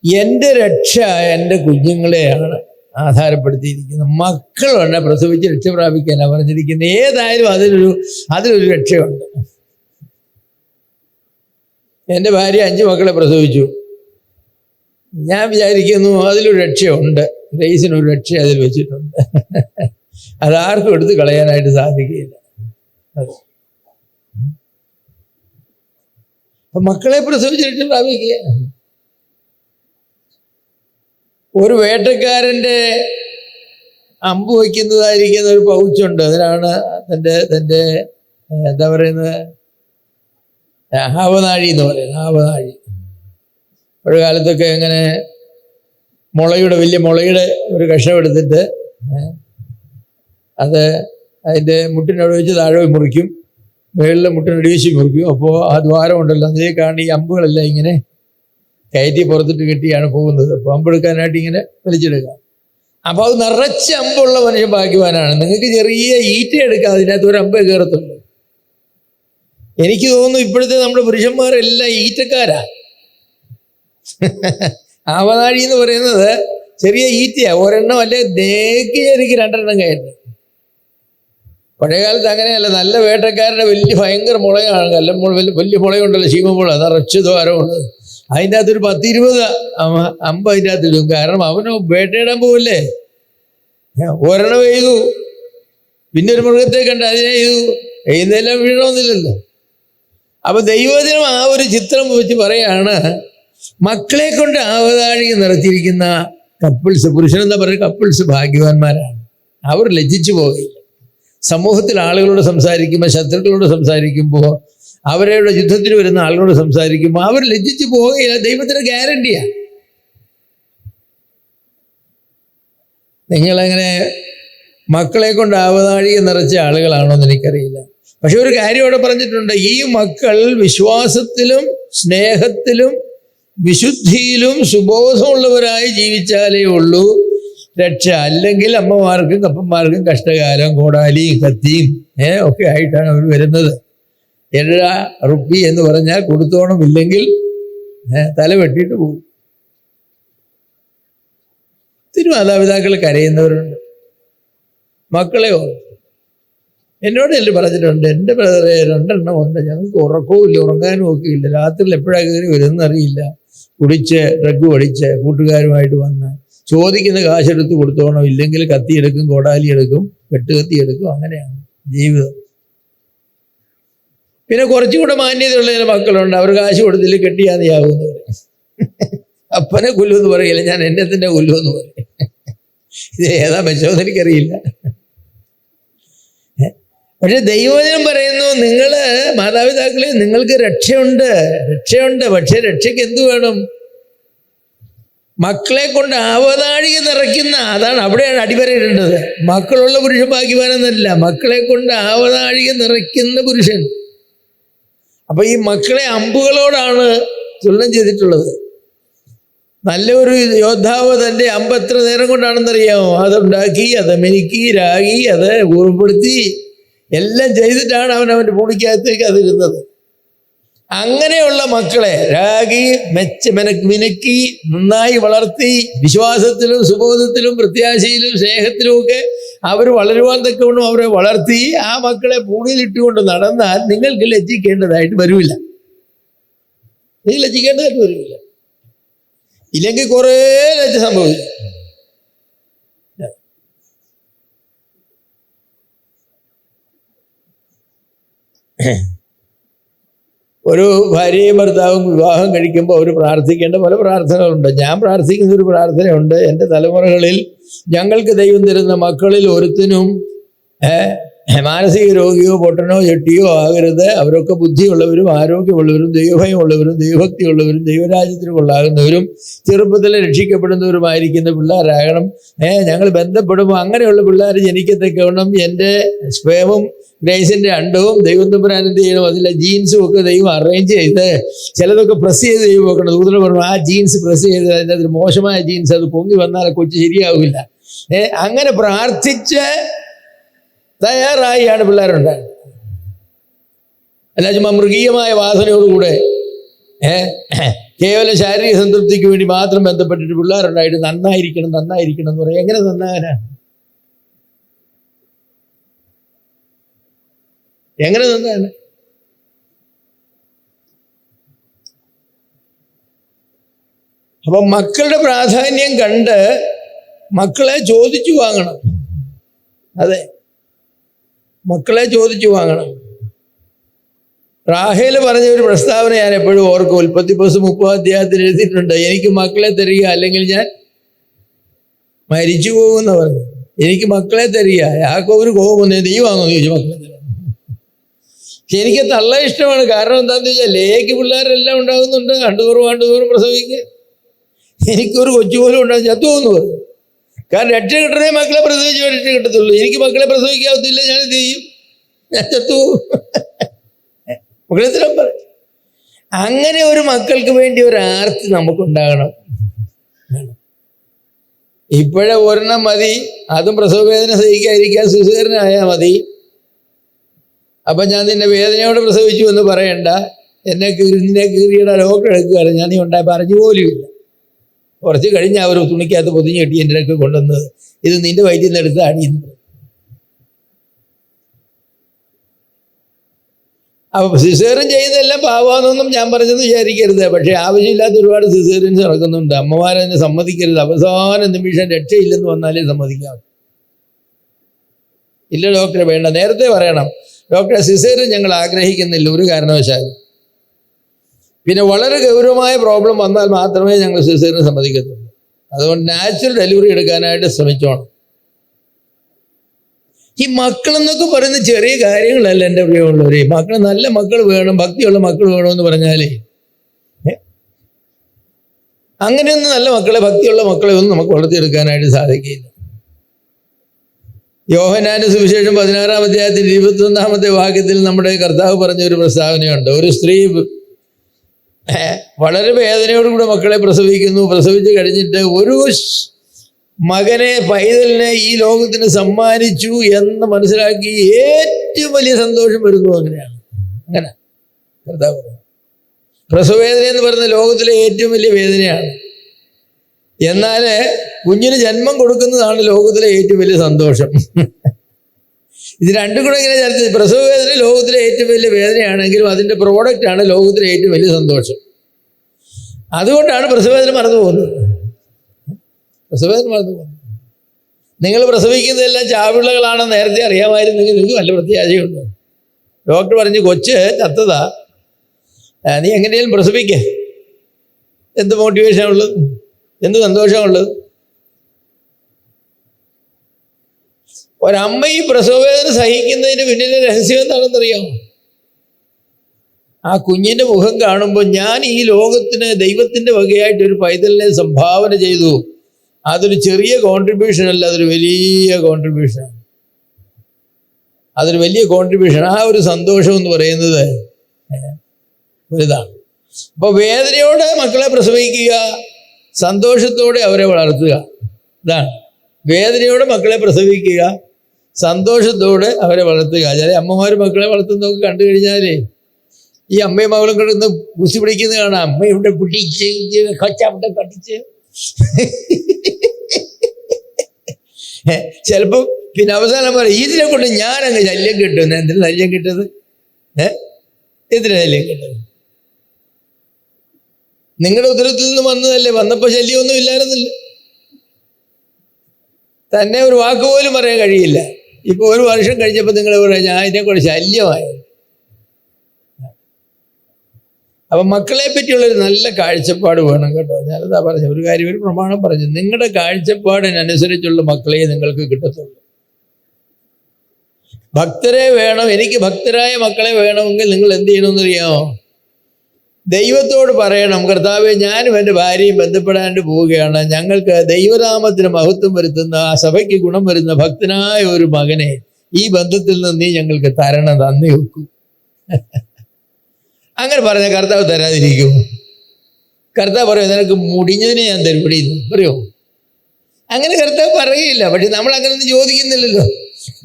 എൻ്റെ രക്ഷ എൻ്റെ കുഞ്ഞുങ്ങളെയാണ് ആധാരപ്പെടുത്തിയിരിക്കുന്നത്. മക്കൾ തന്നെ പ്രസവിച്ച് രക്ഷ പ്രാപിക്കാനാണ് പറഞ്ഞിരിക്കുന്നത്. ഏതായാലും അതിലൊരു രക്ഷയുണ്ട്. എൻ്റെ ഭാര്യ 5 മക്കളെ പ്രസവിച്ചു. ഞാൻ വിചാരിക്കുന്നു അതിലൊരു രക്ഷയുണ്ട്. ഗ്രേസിനൊരു രക്ഷ അതിൽ വെച്ചിട്ടുണ്ട്. അതാർക്കും എടുത്ത് കളയാനായിട്ട് സാധിക്കുകയില്ല. അപ്പൊ മക്കളെ പ്രസവിച്ച് രക്ഷ പ്രാപിക്കുക. ഒരു വേട്ടക്കാരൻ്റെ അമ്പ് വയ്ക്കുന്നതായിരിക്കുന്ന ഒരു പൗച്ചുണ്ട്. അതിനാണ് തൻ്റെ എന്താ പറയുന്നത്, ആവനാഴി എന്ന് പറയുന്നത്. ആവനാഴി ഒരു കാലത്തൊക്കെ ഇങ്ങനെ വലിയ മുളയുടെ ഒരു കഷ്ണം എടുത്തിട്ട് അത് അതിൻ്റെ മുട്ടിനോട് വെച്ച് താഴെ മുറിക്കും, മുകളിലെ മുട്ടിനോട് വീശി മുറിക്കും. അപ്പോൾ ആ ദ്വാരം ഉണ്ടല്ലോ, അതിലേക്കാണ് ഈ അമ്പുകളെല്ലാം ഇങ്ങനെ കയറ്റി പുറത്തിട്ട് കെട്ടിയാണ് പോകുന്നത്. അപ്പോൾ അമ്പെടുക്കാനായിട്ട് ഇങ്ങനെ വലിച്ചെടുക്കുക. അപ്പോൾ അത് നിറച്ച് അമ്പുള്ള മനുഷ്യൻ ഭാഗ്യവാനാണ്. നിങ്ങൾക്ക് ചെറിയ ഈറ്റ എടുക്കാം, അതിനകത്ത് ഒരു അമ്പേ കയറത്തുള്ളൂ. എനിക്ക് തോന്നുന്നു ഇപ്പോഴത്തെ നമ്മുടെ പുരുഷന്മാരെല്ലാം ഈറ്റക്കാരാ. ആവനാഴി എന്ന് പറയുന്നത് ചെറിയ ഈറ്റയാണ്. ഒരെണ്ണം അല്ലെ ദേക്കി എനിക്ക് 2 എണ്ണം കയറ്റി. പഴയകാലത്ത് അങ്ങനെയല്ല. നല്ല വേട്ടക്കാരുടെ ഭയങ്കര മുളയാണ്. വലിയ മുളയുണ്ടല്ലോ, ശീമമുള, നിറച്ച് ദ്വാരമുണ്ട്. അതിൻ്റെ അകത്തൊരു 10-20 അമ്പ് അതിൻ്റെ അകത്തിടും. കാരണം അവന് വേട്ടയിടാൻ പോവില്ലേ. ഒരെണ്ണം എഴുതു, പിന്നെ ഒരു മൃഗത്തെ കണ്ട് അതിനെ എഴുതെല്ലാം വീഴണമെന്നില്ലല്ലോ. അപ്പൊ ദൈവത്തിനും ആ ഒരു ചിത്രം വെച്ച് പറയാണ്, മക്കളെ കൊണ്ട് ആവതാഴി നിറച്ചിരിക്കുന്ന കപ്പിൾസ്, പുരുഷനെന്താ പറയുക, കപ്പിൾസ് ഭാഗ്യവാന്മാരാണ്. അവർ ലജ്ജിച്ചു പോകില്ല. സമൂഹത്തിൽ ആളുകളോട് സംസാരിക്കുമ്പോൾ, ശത്രുക്കളോട് സംസാരിക്കുമ്പോൾ അവരുടെ യുദ്ധത്തിന് വരുന്ന ആളുകളോട് സംസാരിക്കുമ്പോൾ അവർ ലജ്ജിച്ച് പോവുകയില്ല. ദൈവത്തിന് ഗ്യാരണ്ടിയാണ്. നിങ്ങളെങ്ങനെ മക്കളെ കൊണ്ട് ആവതാഴിക നിറച്ച ആളുകളാണോ എന്ന് എനിക്കറിയില്ല. പക്ഷെ ഒരു കാര്യം അവിടെ പറഞ്ഞിട്ടുണ്ട്, ഈ മക്കൾ വിശ്വാസത്തിലും സ്നേഹത്തിലും വിശുദ്ധിയിലും സുബോധമുള്ളവരായി ജീവിച്ചാലേ ഉള്ളൂ രക്ഷ. അല്ലെങ്കിൽ അമ്മമാർക്കും കപ്പന്മാർക്കും കഷ്ടകാലം, കോടാലിയും കത്തിയും ഒക്കെ ആയിട്ടാണ് അവർ വരുന്നത്. 7 റുപ്പി എന്ന് പറഞ്ഞാൽ കൊടുത്തോണമില്ലെങ്കിൽ തല വെട്ടിയിട്ട് പോകും. ഒത്തിരി മാതാപിതാക്കൾ കരയുന്നവരുണ്ട്. മക്കളെ എന്നോട് എല്ലാം പറഞ്ഞിട്ടുണ്ട്, എൻ്റെ ബ്രദറെ 2 എണ്ണം ഉണ്ട്, ഞങ്ങൾക്ക് ഉറക്കവും ഇല്ല, ഉറങ്ങാനും ഒക്കെ ഇല്ല, രാത്രിയിൽ എപ്പോഴാണ് കയറി വരുന്നറിയില്ല, കുടിച്ച് ഡ്രഗ് പഠിച്ച് കൂട്ടുകാരുമായിട്ട് വന്ന് ചോദിക്കുന്ന കാശെടുത്ത് കൊടുത്തോണം, ഇല്ലെങ്കിൽ കത്തിയെടുക്കും, കോടാലി എടുക്കും, വെട്ടുകത്തിയെടുക്കും. അങ്ങനെയാണ് ജീവിതം. പിന്നെ കുറച്ചുകൂടെ മാന്യതയുള്ള ചില മക്കളുണ്ട്, അവർ കാശ് കൊടുത്തില്ല കെട്ടിയാതെയാകുമെന്ന് പറയും. അപ്പനെ കൊല്ലുമെന്ന് പറയില്ല, ഞാൻ എന്നെ തന്നെ കൊല്ലുമെന്ന് പറയും. ഇത് ഏതാ മെച്ചമെന്ന് എനിക്കറിയില്ല. പക്ഷെ ദൈവവചനം പറയുന്നു, നിങ്ങൾ മാതാപിതാക്കളെ, നിങ്ങൾക്ക് രക്ഷയുണ്ട്. പക്ഷെ രക്ഷയ്ക്ക് എന്ത് വേണം? മക്കളെ കൊണ്ട് ആവതാഴിക നിറയ്ക്കുന്ന, അതാണ് അവിടെയാണ് അടിവരയിടേണ്ടത്. മക്കളുള്ള പുരുഷൻ ഭാഗ്യവാനെന്നല്ല, മക്കളെ കൊണ്ട് ആവതാഴിക നിറയ്ക്കുന്ന പുരുഷൻ. അപ്പൊ ഈ മക്കളെ അമ്പുകളോടാണ് തുലനം ചെയ്തിട്ടുള്ളത്. നല്ലൊരു യോദ്ധാവ് തൻ്റെ അമ്പ് എത്ര നേരം കൊണ്ടാണെന്നറിയാമോ? അതുണ്ടാക്കി, അത് മെനുക്കി, രാഗി, അത് ഉറപ്പെടുത്തി എല്ലാം ചെയ്തിട്ടാണ് അവൻ്റെ പൂണിക്കകത്തേക്ക് അതിരുന്നത്. അങ്ങനെയുള്ള മക്കളെ രാഗി മിനുക്കി നന്നായി വളർത്തി വിശ്വാസത്തിലും സുബോധത്തിലും പ്രത്യാശയിലും സ്നേഹത്തിലും ഒക്കെ അവർ വളരുവാൻ തക്കവണ്ണം അവരെ വളർത്തി ആ മക്കളെ പൂണിയിലിട്ടുകൊണ്ട് നടന്നാൽ നിങ്ങൾക്ക് ലജ്ജിക്കേണ്ടതായിട്ട് വരില്ല. നിങ്ങൾ ലജ്ജിക്കേണ്ടതായിട്ട് വരില്ല. ഇല്ലെങ്കിൽ കുറേ ലജ്ജ സംഭവിക്കും. ഒരു ഭാര്യയും ഭർത്താവും വിവാഹം കഴിക്കുമ്പോൾ അവർ പ്രാർത്ഥിക്കേണ്ട പല പ്രാർത്ഥനകളുണ്ട്. ഞാൻ പ്രാർത്ഥിക്കുന്ന ഒരു പ്രാർത്ഥനയുണ്ട്, എൻ്റെ തലമുറകളിൽ ഞങ്ങൾക്ക് ദൈവം തരുന്ന മക്കളിൽ ഒരുത്തിനും മാനസിക രോഗിയോ പൊട്ടനോ ചെട്ടിയോ ആകരുത്. അവരൊക്കെ ബുദ്ധിയുള്ളവരും ആരോഗ്യമുള്ളവരും ദൈവഭയമുള്ളവരും ദൈവഭക്തിയുള്ളവരും ദൈവരാജ്യത്തിന് കൊള്ളാകുന്നവരും ചെറുപ്പത്തിൽ രക്ഷിക്കപ്പെടുന്നവരുമായിരിക്കുന്ന പിള്ളേരാകണം. ഞങ്ങൾ ബന്ധപ്പെടുമ്പോൾ അങ്ങനെയുള്ള പിള്ളേർ ജനിക്കത്തക്കവണ്ണം എൻ്റെ സ്പേമും ഗ്രേസിൻ്റെ അണ്ടവും ദൈവം തമ്പുരാൻ എന്ത് ചെയ്യണം, അതിലെ ജീൻസും ഒക്കെ ദൈവം അറേഞ്ച് ചെയ്ത് ചിലതൊക്കെ പ്രസ് ചെയ്ത് ദൈവം വെക്കണം. ദൂതർ പറഞ്ഞു ആ ജീൻസ് പ്രസ് ചെയ്ത് അതിൻ്റെ അതിൽ മോശമായ ജീൻസ് അത് പൊങ്ങി വന്നാൽ കൊച്ചു ശരിയാവില്ല. അങ്ങനെ പ്രാർത്ഥിച്ച് തയ്യാറായാണ് പിള്ളേരുണ്ടായത്. അല്ല ചുമ്മാ മൃഗീയമായ വാസനയോടുകൂടെ കേവലം ശാരീരിക സംതൃപ്തിക്ക് വേണ്ടി മാത്രം ബന്ധപ്പെട്ടിട്ട് പിള്ളേരുണ്ടായിട്ട് നന്നായിരിക്കണം എന്ന് പറയും. എങ്ങനെ നന്നാകാനാ? എങ്ങനെ നന്നാണ്? അപ്പം മക്കളുടെ പ്രാധാന്യം കണ്ട് മക്കളെ ചോദിച്ചു വാങ്ങണം. അതെ, മക്കളെ ചോദിച്ചു വാങ്ങണം. റാഹേൽ പറഞ്ഞ ഒരു പ്രസ്താവന ഞാൻ എപ്പോഴും ഓർക്കും. ഉൽപ്പത്തി പുസ്തകം 30 അധ്യായത്തിൽ എഴുതിയിട്ടുണ്ട്, എനിക്ക് മക്കളെ തരിക അല്ലെങ്കിൽ ഞാൻ മരിച്ചു പോകുമെന്ന് പറഞ്ഞു. എനിക്ക് മക്കളെ തരിക. യാക്കോബിന് കോപം വന്നേ, ദൈവമാണോ ചോദിച്ചു മക്കളെ തരാം. പക്ഷെ എനിക്ക് തള്ള ഇഷ്ടമാണ്. കാരണം എന്താണെന്ന് വെച്ചാൽ ലേക്ക് പിള്ളേരെല്ലാം ഉണ്ടാകുന്നുണ്ട്, ആണ്ടുതോറും പ്രസവിക്കുക. എനിക്കൊരു കൊച്ചുപോലും ഉണ്ടാകും, ചത്തുപോകുന്നു പറഞ്ഞു. കാരണം രക്ഷ കിട്ടണേ മക്കളെ പ്രസവിച്ച് രക്ഷ കിട്ടത്തുള്ളൂ. എനിക്ക് മക്കളെ പ്രസവിക്കാവത്തില്ല, ഞാൻ എന്ത് ചെയ്യും? ഞാൻ ചത്തുപോകും. മക്കളെത്തരം പറയും. അങ്ങനെ ഒരു മക്കൾക്ക് വേണ്ടി ഒരു ആർത്തി നമുക്കുണ്ടാകണം. ഇപ്പോഴേ ഒരെണ്ണം മതി, അതും പ്രസവവേദന സഹിക്കാതിരിക്കാൻ സിസേറിയനായാൽ മതി. അപ്പം ഞാൻ നിന്നെ വേദനയോടെ പ്രസവിച്ചു എന്ന് പറയണ്ട, നിന്നെ കീറിയുടെ ഡോക്ടർ എടുക്കുകയാണ്, ഞാൻ നീ ഉണ്ടായി പറഞ്ഞു പോലുമില്ല. കുറച്ച് കഴിഞ്ഞ് അവർ തുണിക്കകത്ത് പൊതിഞ്ഞ് കെട്ടി എൻ്റെ അടുക്ക് കൊണ്ടുവന്നത്, ഇത് നിന്റെ വയറ്റിൽ നിന്ന് എടുത്ത് അടിയുന്നു. അപ്പോൾ സിസേറിയൻ ചെയ്യുന്നതെല്ലാം പാവാന്നൊന്നും ഞാൻ പറഞ്ഞെന്ന് വിചാരിക്കരുത്. പക്ഷേ ആവശ്യമില്ലാത്ത ഒരുപാട് സിസേറിയൻസ് നടക്കുന്നുണ്ട്. അമ്മമാരതിനെ സമ്മതിക്കരുത്. അവസാന നിമിഷം രക്ഷയില്ലെന്ന് വന്നാലേ സമ്മതിക്കാം. ഇല്ല ഡോക്ടറെ വേണ്ട, നേരത്തെ പറയണം, ഡോക്ടറെ സിസേറിയൻ ഞങ്ങൾ ആഗ്രഹിക്കുന്നില്ല ഒരു കാരണവശാലും. പിന്നെ വളരെ ഗൗരവമായ പ്രോബ്ലം വന്നാൽ മാത്രമേ ഞങ്ങൾ സിസേറിയൻ സമ്മതിക്കത്തുള്ളൂ. അതുകൊണ്ട് നാച്ചുറൽ ഡെലിവറി എടുക്കാനായിട്ട് ശ്രമിച്ചോണം. ഈ മക്കളെന്നൊക്കെ പറയുന്ന ചെറിയ കാര്യങ്ങളല്ല എൻ്റെ പ്രിയമുള്ളവരെ. മക്കൾ നല്ല മക്കൾ വേണം, ഭക്തിയുള്ള മക്കൾ വേണമെന്ന് പറഞ്ഞാലേ അങ്ങനെയൊന്നും നല്ല മക്കളെ, ഭക്തിയുള്ള മക്കളെ ഒന്നും നമുക്ക് വളർത്തിയെടുക്കാനായിട്ട് സാധിക്കില്ല. യോഹന്നാന്റെ സുവിശേഷം 16-ാം അധ്യായത്തിൽ 21-ാമത്തെ വാക്യത്തിൽ നമ്മുടെ കർത്താവ് പറഞ്ഞ ഒരു പ്രസ്താവനയുണ്ട്. ഒരു സ്ത്രീ വളരെ വേദനയോടുകൂടെ മക്കളെ പ്രസവിക്കുന്നു. പ്രസവിച്ച് കഴിഞ്ഞിട്ട് ഒരു മകനെ, പൈതലിനെ ഈ ലോകത്തിന് സമ്മാനിച്ചു എന്ന് മനസ്സിലാക്കി ഏറ്റവും വലിയ സന്തോഷം വരുന്നു. അങ്ങനെ കർത്താവ് പറഞ്ഞു. പ്രസവവേദന എന്ന് പറയുന്ന ലോകത്തിലെ ഏറ്റവും വലിയ വേദനയാണ്. എന്നാൽ കുഞ്ഞിന് ജന്മം കൊടുക്കുന്നതാണ് ലോകത്തിലെ ഏറ്റവും വലിയ സന്തോഷം. ഇത് രണ്ടും കൂടെ ഇങ്ങനെ ചർച്ച. പ്രസവവേദന ലോകത്തിലെ ഏറ്റവും വലിയ വേദനയാണെങ്കിലും അതിൻ്റെ പ്രോഡക്റ്റാണ് ലോകത്തിലെ ഏറ്റവും വലിയ സന്തോഷം. അതുകൊണ്ടാണ് പ്രസവവേദന മറന്നു പോകുന്നത്. പ്രസവവേദന മറന്നു പോകുന്നത്. നിങ്ങൾ പ്രസവിക്കുന്നതെല്ലാം ചാവിളകളാണെന്ന് നേരത്തെ അറിയാമായിരുന്നെങ്കിൽ നിങ്ങൾക്ക് നല്ല പ്രത്യാശയുണ്ട്. ഡോക്ടർ പറഞ്ഞ് കൊച്ച് ചത്തതാ, നീ എങ്ങനെയും പ്രസവിക്കേ. എന്ത് മോട്ടിവേഷനുള്ളത്, എന്ത് സന്തോഷമുള്ളത്. ഒരമ്മ ഈ പ്രസവവേദന സഹിക്കുന്നതിന് പിന്നിലെ രഹസ്യം എന്താണെന്നറിയാമോ? ആ കുഞ്ഞിൻ്റെ മുഖം കാണുമ്പോൾ ഞാൻ ഈ ലോകത്തിന് ദൈവത്തിൻ്റെ വകയായിട്ട് ഒരു പൈതലിനെ സംഭാവന ചെയ്തു. അതൊരു ചെറിയ കോൺട്രിബ്യൂഷൻ അല്ല, അതൊരു വലിയ കോൺട്രിബ്യൂഷനാണ്. അതൊരു വലിയ കോൺട്രിബ്യൂഷൻ. ആ ഒരു സന്തോഷം എന്ന് പറയുന്നത് വലുതാണ്. അപ്പോൾ വേദനയോടെ മക്കളെ പ്രസവിക്കുക, സന്തോഷത്തോടെ അവരെ വളർത്തുക. ഇതാണ് വേദനയോടെ മക്കളെ പ്രസവിക്കുക, സന്തോഷത്തോടെ അവരെ വളർത്തുക. ചില അമ്മമാർ മക്കളെ വളർത്തുന്നതൊക്കെ കണ്ടു കഴിഞ്ഞാലേ ഈ അമ്മയും മകളും കിടന്ന് കുസി പിടിക്കുന്നത് കാണാം. അമ്മ ഇവിടെ പിടിച്ച് കൊച്ചവിടെ കട്ടിച്ച് ചിലപ്പോൾ പിന്നെ അവസാനം പറയും ഇതിനെ കൊണ്ട് ഞാനങ്ങ് ശല്യം കിട്ടുന്നു. എന്തിനു ശല്യം കിട്ടുന്നത്? എന്തിനു ശല്യം കിട്ടുന്നത്? നിങ്ങളുടെ ഉദരത്തിൽ നിന്ന് വന്നതല്ലേ, വന്നപ്പോൾ ശല്യമൊന്നും ഇല്ലായിരുന്നില്ല. തന്നെ ഒരു വാക്ക് പോലും പറയാൻ കഴിയില്ല. ഇപ്പോൾ ഒരു വർഷം കഴിഞ്ഞപ്പോൾ നിങ്ങൾ പറയാം ഞാൻ ഇതിനെക്കൂടെ ശല്യമായി. അപ്പം മക്കളെ പറ്റിയുള്ളൊരു നല്ല കാഴ്ചപ്പാട് വേണം കേട്ടോ. ഞാനതാ പറഞ്ഞു, ഒരു കാര്യം, ഒരു പ്രമാണം പറഞ്ഞു, നിങ്ങളുടെ കാഴ്ചപ്പാടിനനുസരിച്ചുള്ള മക്കളെ നിങ്ങൾക്ക് കിട്ടത്തുള്ളൂ. ഭക്തരെ വേണം, എനിക്ക് ഭക്തരായ മക്കളെ വേണമെങ്കിൽ നിങ്ങൾ എന്ത് ചെയ്യണമെന്നറിയാമോ? ദൈവത്തോട് പറയണം, കർത്താവേ ഞാനും എൻ്റെ ഭാര്യയും ബന്ധപ്പെടാണ്ട് പോവുകയാണ്, ഞങ്ങൾക്ക് ദൈവനാമത്തിന് മഹത്വം വരുത്തുന്ന, ആ സഭയ്ക്ക് ഗുണം വരുന്ന ഭക്തനായ ഒരു മകനെ ഈ ബന്ധത്തിൽ നിന്ന് നീ ഞങ്ങൾക്ക് തരണം, നന്ദി വെക്കൂ. അങ്ങനെ പറഞ്ഞ കർത്താവ് തരാതിരിക്കുമോ? കർത്താവ് പറയും നിനക്ക് മുടിഞ്ഞതിനെ ഞാൻ തരുപടിയുന്നു പറയുമോ? അങ്ങനെ കർത്താവ് പറയുകയില്ല. പക്ഷെ നമ്മൾ അങ്ങനെ ഒന്നും ചോദിക്കുന്നില്ലല്ലോ.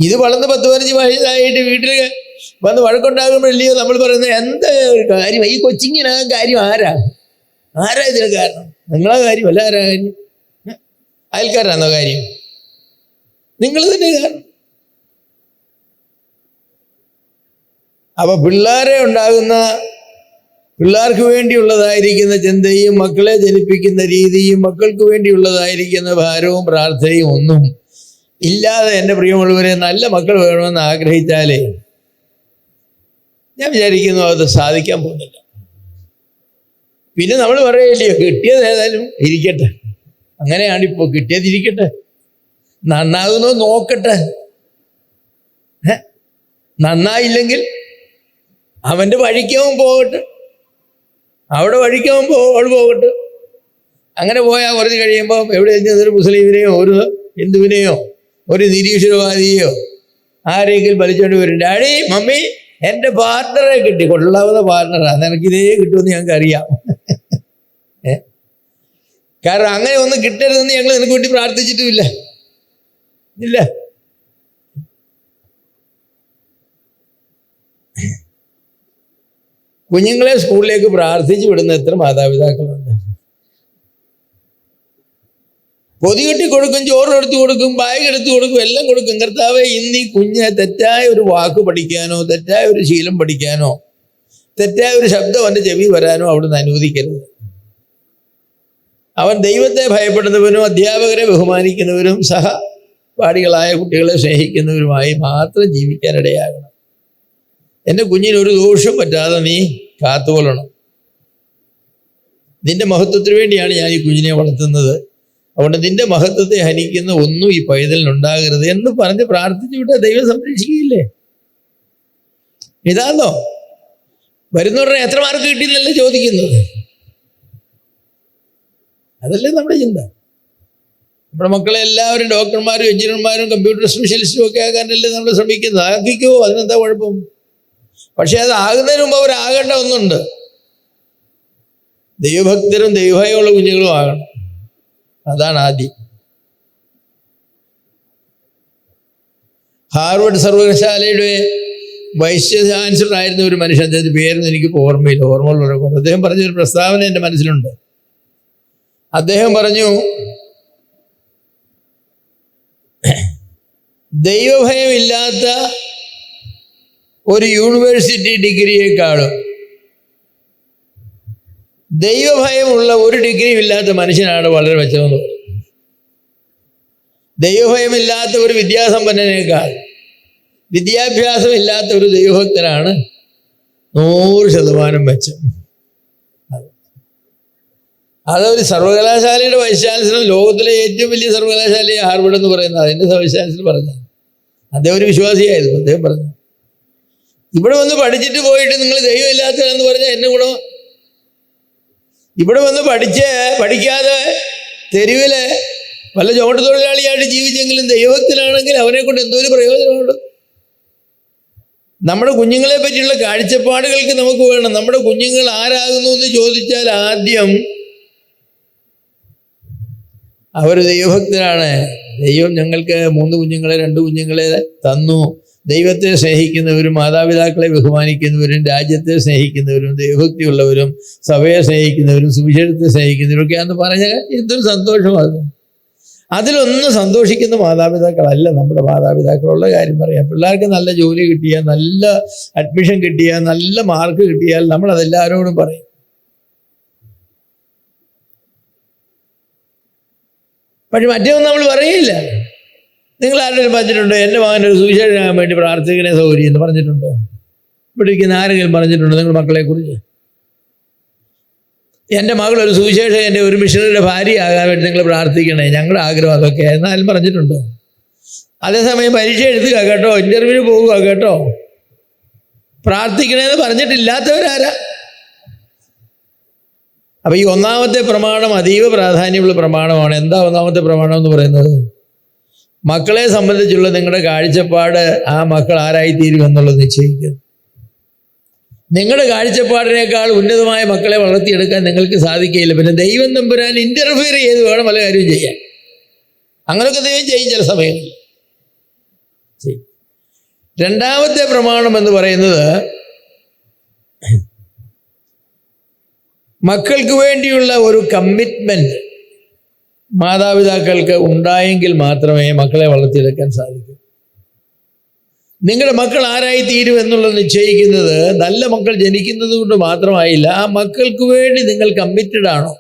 ഇത് വളർന്ന് 10-15 വയസ്സായിട്ട് വീട്ടിൽ വന്ന് വഴക്കുണ്ടാകുമ്പോഴല്ലയോ നമ്മൾ പറയുന്നത് എന്താ ഒരു കാര്യം, ഈ കൊച്ചിങ്ങിനാകാൻ കാര്യം ആരാ ഇതിന് കാരണം? നിങ്ങളെ കാര്യമല്ല. ആരാ കാര്യം? അയൽക്കാരാണോ കാര്യം? നിങ്ങൾ തന്നെ കാരണം. അപ്പൊ പിള്ളേർക്ക് വേണ്ടിയുള്ളതായിരിക്കുന്ന ചിന്തയും മക്കളെ ജനിപ്പിക്കുന്ന രീതിയും മക്കൾക്ക് വേണ്ടിയുള്ളതായിരിക്കുന്ന ഭാരവും പ്രാർത്ഥനയും ഒന്നും ഇല്ലാതെ എൻ്റെ പ്രിയമുള്ളവരെ നല്ല മക്കൾ വേണമെന്ന് ആഗ്രഹിച്ചാലേ ഞാൻ വിചാരിക്കുന്നു അത് സാധിക്കാൻ പോകുന്നില്ല. പിന്നെ നമ്മൾ പറയില്ലയോ കിട്ടിയത് ഏതായാലും ഇരിക്കട്ടെ, അങ്ങനെയാണിപ്പോൾ കിട്ടിയതിരിക്കട്ടെ, നന്നാകുന്നോ നോക്കട്ടെ, നന്നായില്ലെങ്കിൽ അവൻ്റെ വഴിക്കവൻ പോകട്ടെ, അവിടെ വഴിക്കവൻ അവൾ പോകട്ടെ. അങ്ങനെ പോയാൽ കുറച്ച് കഴിയുമ്പോൾ എവിടെ ഒരു മുസ്ലിമിനെയോ ഒരു ഹിന്ദുവിനെയോ ഒരു നിരീശ്വരവാദിയെയോ ആരെങ്കിലും വലിച്ചോണ്ട് വരും, ഡാഡി മമ്മി എൻ്റെ പാർട്ണറെ കിട്ടി, കൊള്ളാവുന്ന പാർട്ണറാണ്, നിനക്കിതേ കിട്ടുമെന്ന് ഞങ്ങൾക്ക് അറിയാം. കാരണം അങ്ങനെ ഒന്നും കിട്ടരുതെന്ന് ഞങ്ങൾ നിനക്ക് വേണ്ടി പ്രാർത്ഥിച്ചിട്ടുമില്ല. ഇല്ല. കുഞ്ഞുങ്ങളെ സ്കൂളിലേക്ക് പ്രാർത്ഥിച്ചു വിടുന്ന എത്ര മാതാപിതാക്കളുണ്ട്? പൊതി കെട്ടി കൊടുക്കും, ചോറെടുത്ത് കൊടുക്കും, ബാഗ് എടുത്തു കൊടുക്കും, എല്ലാം കൊടുക്കും. കർത്താവേ ഇന്ന് ഈ കുഞ്ഞ് തെറ്റായ ഒരു വാക്ക് പഠിക്കാനോ തെറ്റായ ഒരു ശീലം പഠിക്കാനോ തെറ്റായ ഒരു ശബ്ദം അവൻ്റെ ചെവി വരാനോ അവിടുന്ന് അനുവദിക്കരുത്. അവൻ ദൈവത്തെ ഭയപ്പെടുന്നവനും അധ്യാപകരെ ബഹുമാനിക്കുന്നവരും സഹപാഠികളായ കുട്ടികളെ സ്നേഹിക്കുന്നവരുമായി മാത്രം ജീവിക്കാനിടയാകണം. എൻ്റെ കുഞ്ഞിനൊരു ദോഷം പറ്റാതെ നീ കാത്തുകൊള്ളണം. നിന്റെ മഹത്വത്തിന് വേണ്ടിയാണ് ഞാൻ ഈ കുഞ്ഞിനെ വളർത്തുന്നത്. അതുകൊണ്ട് നിന്റെ മഹത്വത്തെ ഹനിക്കുന്ന ഒന്നും ഈ പൈതലിനുണ്ടാകരുത് എന്ന് പറഞ്ഞ് പ്രാർത്ഥിച്ചു വിട്ടാൽ ദൈവം സംരക്ഷിക്കുകയില്ലേ? ഇതാണോ വരുന്നവരുടെ എത്ര മാർക്ക് കിട്ടിയെന്നല്ലേ ചോദിക്കുന്നത്? അതല്ലേ നമ്മുടെ ചിന്ത. നമ്മുടെ മക്കളെ എല്ലാവരും ഡോക്ടർമാരും എഞ്ചിനീയർമാരും കമ്പ്യൂട്ടർ സ്പെഷ്യലിസ്റ്റും ഒക്കെ ആക്കാനല്ലേ നമ്മൾ ശ്രമിക്കുന്നത്. ആക്കിക്കോ, അതിനെന്താ കുഴപ്പം? പക്ഷെ അത് ആകുന്നതിന് മുമ്പ് അവരാകേണ്ട ഒന്നുണ്ട്. ദൈവഭക്തരും ദൈവഭയമുള്ള കുഞ്ഞുങ്ങളും ആകണം. അതാണ് ആദ്യം. ഹാർവർഡ് സർവകലാശാലയുടെ വൈസ് ചാൻസലർ ആയിരുന്ന ഒരു മനുഷ്യൻ, അദ്ദേഹത്തിന്റെ പേരൊന്നും എനിക്ക് ഓർമ്മയില്ല, ഓർമ്മയുള്ളവരൊക്കെ. അദ്ദേഹം പറഞ്ഞൊരു പ്രസ്താവന എൻ്റെ മനസ്സിലുണ്ട്. അദ്ദേഹം പറഞ്ഞു, ദൈവഭയമില്ലാത്ത ഒരു യൂണിവേഴ്സിറ്റി ഡിഗ്രിയേക്കാളും ദൈവഭയമുള്ള ഒരു ഡിഗ്രിയും ഇല്ലാത്ത മനുഷ്യനാണ് വളരെ മെച്ചമെന്ന് പറയും. ദൈവഭയമില്ലാത്ത ഒരു വിദ്യാസമ്പന്നനേക്കാൾ വിദ്യാഭ്യാസം ഇല്ലാത്ത ഒരു ദൈവഭക്തനാണ് 100% മെച്ചം. അതൊരു സർവകലാശാലയുടെ വൈസ് ചാൻസലർ, ലോകത്തിലെ ഏറ്റവും വലിയ സർവകലാശാലയെ ഹാർവർഡ് എന്ന് പറയുന്നത്, അതിൻ്റെ വൈസ് ചാൻസലർ പറഞ്ഞു. അദ്ദേഹം ഒരു വിശ്വാസിയായിരുന്നു. അദ്ദേഹം പറഞ്ഞു, ഇവിടെ വന്ന് പഠിച്ചിട്ട് പോയിട്ട് നിങ്ങൾ ദൈവമില്ലാത്തതെന്ന് പറഞ്ഞാൽ എന്നെ ഗുണം. ഇവിടെ വന്ന് പഠിക്കാതെ തെരുവില് വല്ല ചുമട്ട് തൊഴിലാളിയായിട്ട് ജീവിച്ചെങ്കിലും ദൈവഭക്തനാണെങ്കിൽ അവനെ കൊണ്ട് എന്തോരം പ്രയോജനമുണ്ട്. നമ്മുടെ കുഞ്ഞുങ്ങളെ പറ്റിയുള്ള കാഴ്ചപ്പാടുകൾക്ക് നമുക്ക് വേണം. നമ്മുടെ കുഞ്ഞുങ്ങൾ ആരാകുന്നു എന്ന് ചോദിച്ചാൽ ആദ്യം അവർ ദൈവഭക്തരാണ്. ദൈവം ഞങ്ങൾക്ക് 3 കുഞ്ഞുങ്ങളെ 2 കുഞ്ഞുങ്ങളെ തന്നു. ദൈവത്തെ സ്നേഹിക്കുന്നവരും മാതാപിതാക്കളെ ബഹുമാനിക്കുന്നവരും രാജ്യത്തെ സ്നേഹിക്കുന്നവരും ദൈവഭക്തിയുള്ളവരും സഭയെ സ്നേഹിക്കുന്നവരും സുവിശേഷത്തെ സ്നേഹിക്കുന്നവരും ഒക്കെയാണെന്ന് പറഞ്ഞാൽ എന്തൊരു സന്തോഷമാണ്. അതിലൊന്നും സന്തോഷിക്കുന്ന മാതാപിതാക്കളല്ല നമ്മുടെ മാതാപിതാക്കളുള്ള കാര്യം പറയാം. പിള്ളേർക്ക് നല്ല ജോലി കിട്ടിയാൽ, നല്ല അഡ്മിഷൻ കിട്ടിയാൽ, നല്ല മാർക്ക് കിട്ടിയാൽ നമ്മളതെല്ലാവരോടും പറയും. പക്ഷെ മറ്റൊന്നും നമ്മൾ പറയില്ല. നിങ്ങൾ ആരെങ്കിലും പറഞ്ഞിട്ടുണ്ടോ എൻ്റെ മകനൊരു സുവിശേഷനാകാൻ വേണ്ടി പ്രാർത്ഥിക്കണേ സൗകര്യം എന്ന് പറഞ്ഞിട്ടുണ്ടോ? ഇവിടെ ഇരിക്കുന്ന ആരെങ്കിലും പറഞ്ഞിട്ടുണ്ടോ നിങ്ങളുടെ മക്കളെക്കുറിച്ച്? എൻ്റെ മകളൊരു സുവിശേഷം, എൻ്റെ ഒരു മിഷണറിയുടെ ഭാര്യയാകാൻ വേണ്ടി നിങ്ങൾ പ്രാർത്ഥിക്കണേ, ഞങ്ങളുടെ ആഗ്രഹം അതൊക്കെ എന്നാലും പറഞ്ഞിട്ടുണ്ടോ? അതേസമയം പരീക്ഷ എഴുതുക കേട്ടോ, ഇൻ്റർവ്യൂവിന് പോവുക കേട്ടോ, പ്രാർത്ഥിക്കണേന്ന് പറഞ്ഞിട്ടില്ലാത്തവരാരാ? അപ്പം ഈ ഒന്നാമത്തെ പ്രമാണം അതീവ പ്രാധാന്യമുള്ള പ്രമാണമാണ്. എന്താ ഒന്നാമത്തെ പ്രമാണം എന്ന് പറയുന്നത്? മക്കളെ സംബന്ധിച്ചുള്ള നിങ്ങളുടെ കാഴ്ചപ്പാട് ആ മക്കൾ ആരായിത്തീരുമെന്നുള്ളത് നിശ്ചയിക്കുന്നു. നിങ്ങളുടെ കാഴ്ചപ്പാടിനേക്കാൾ ഉന്നതമായ മക്കളെ വളർത്തിയെടുക്കാൻ നിങ്ങൾക്ക് സാധിക്കുകയില്ല. പിന്നെ ദൈവം തമ്പുരാൻ ഇന്റർഫിയർ ചെയ്ത് വേണം പല കാര്യവും ചെയ്യാൻ. അങ്ങനെയൊക്കെ ദൈവം ചെയ്യും ചില സമയങ്ങളിൽ. രണ്ടാമത്തെ പ്രമാണം എന്ന് പറയുന്നത് മക്കൾക്ക് വേണ്ടിയുള്ള ഒരു കമ്മിറ്റ്മെന്റ് മാതാപിതാക്കൾക്ക് ഉണ്ടായെങ്കിൽ മാത്രമേ മക്കളെ വളർത്തിയെടുക്കാൻ സാധിക്കൂ. നിങ്ങളുടെ മക്കൾ ആരായി തീരും എന്നുള്ളത് നിശ്ചയിക്കുന്നത് നല്ല മക്കൾ ജനിക്കുന്നത് കൊണ്ട് മാത്രമായില്ല, ആ മക്കൾക്ക് വേണ്ടി നിങ്ങൾ കമ്മിറ്റഡ് ആണോ?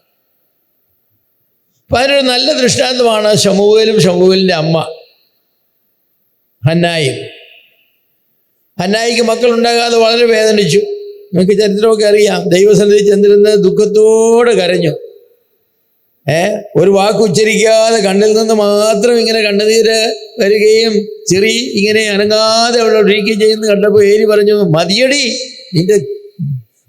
അപ്പം അതിനൊരു നല്ല ദൃഷ്ടാന്തമാണ് ശമൂവേലും ശമൂവേലിൻ്റെ അമ്മ ഹന്നായും. ഹന്നായിക്ക് മക്കളുണ്ടാകാതെ വളരെ വേദനിച്ചു. നിങ്ങൾക്ക് ചരിത്രമൊക്കെ അറിയാം. ദൈവസന്നിധി ചെന്നിരുന്ന് ദുഃഖത്തോടെ കരഞ്ഞു. ഒരു വാക്ക് ഉച്ചരിക്കാതെ കണ്ണിൽ നിന്ന് മാത്രം ഇങ്ങനെ കണ്ണുനീര് വരികയും ചെറി ഇങ്ങനെ അനങ്ങാതെ അവിടെ ഒഴിക്കുകയും ചെയ്യുന്ന കണ്ടപ്പോൾ ഏലി പറഞ്ഞു, മതിയടി, നിന്റെ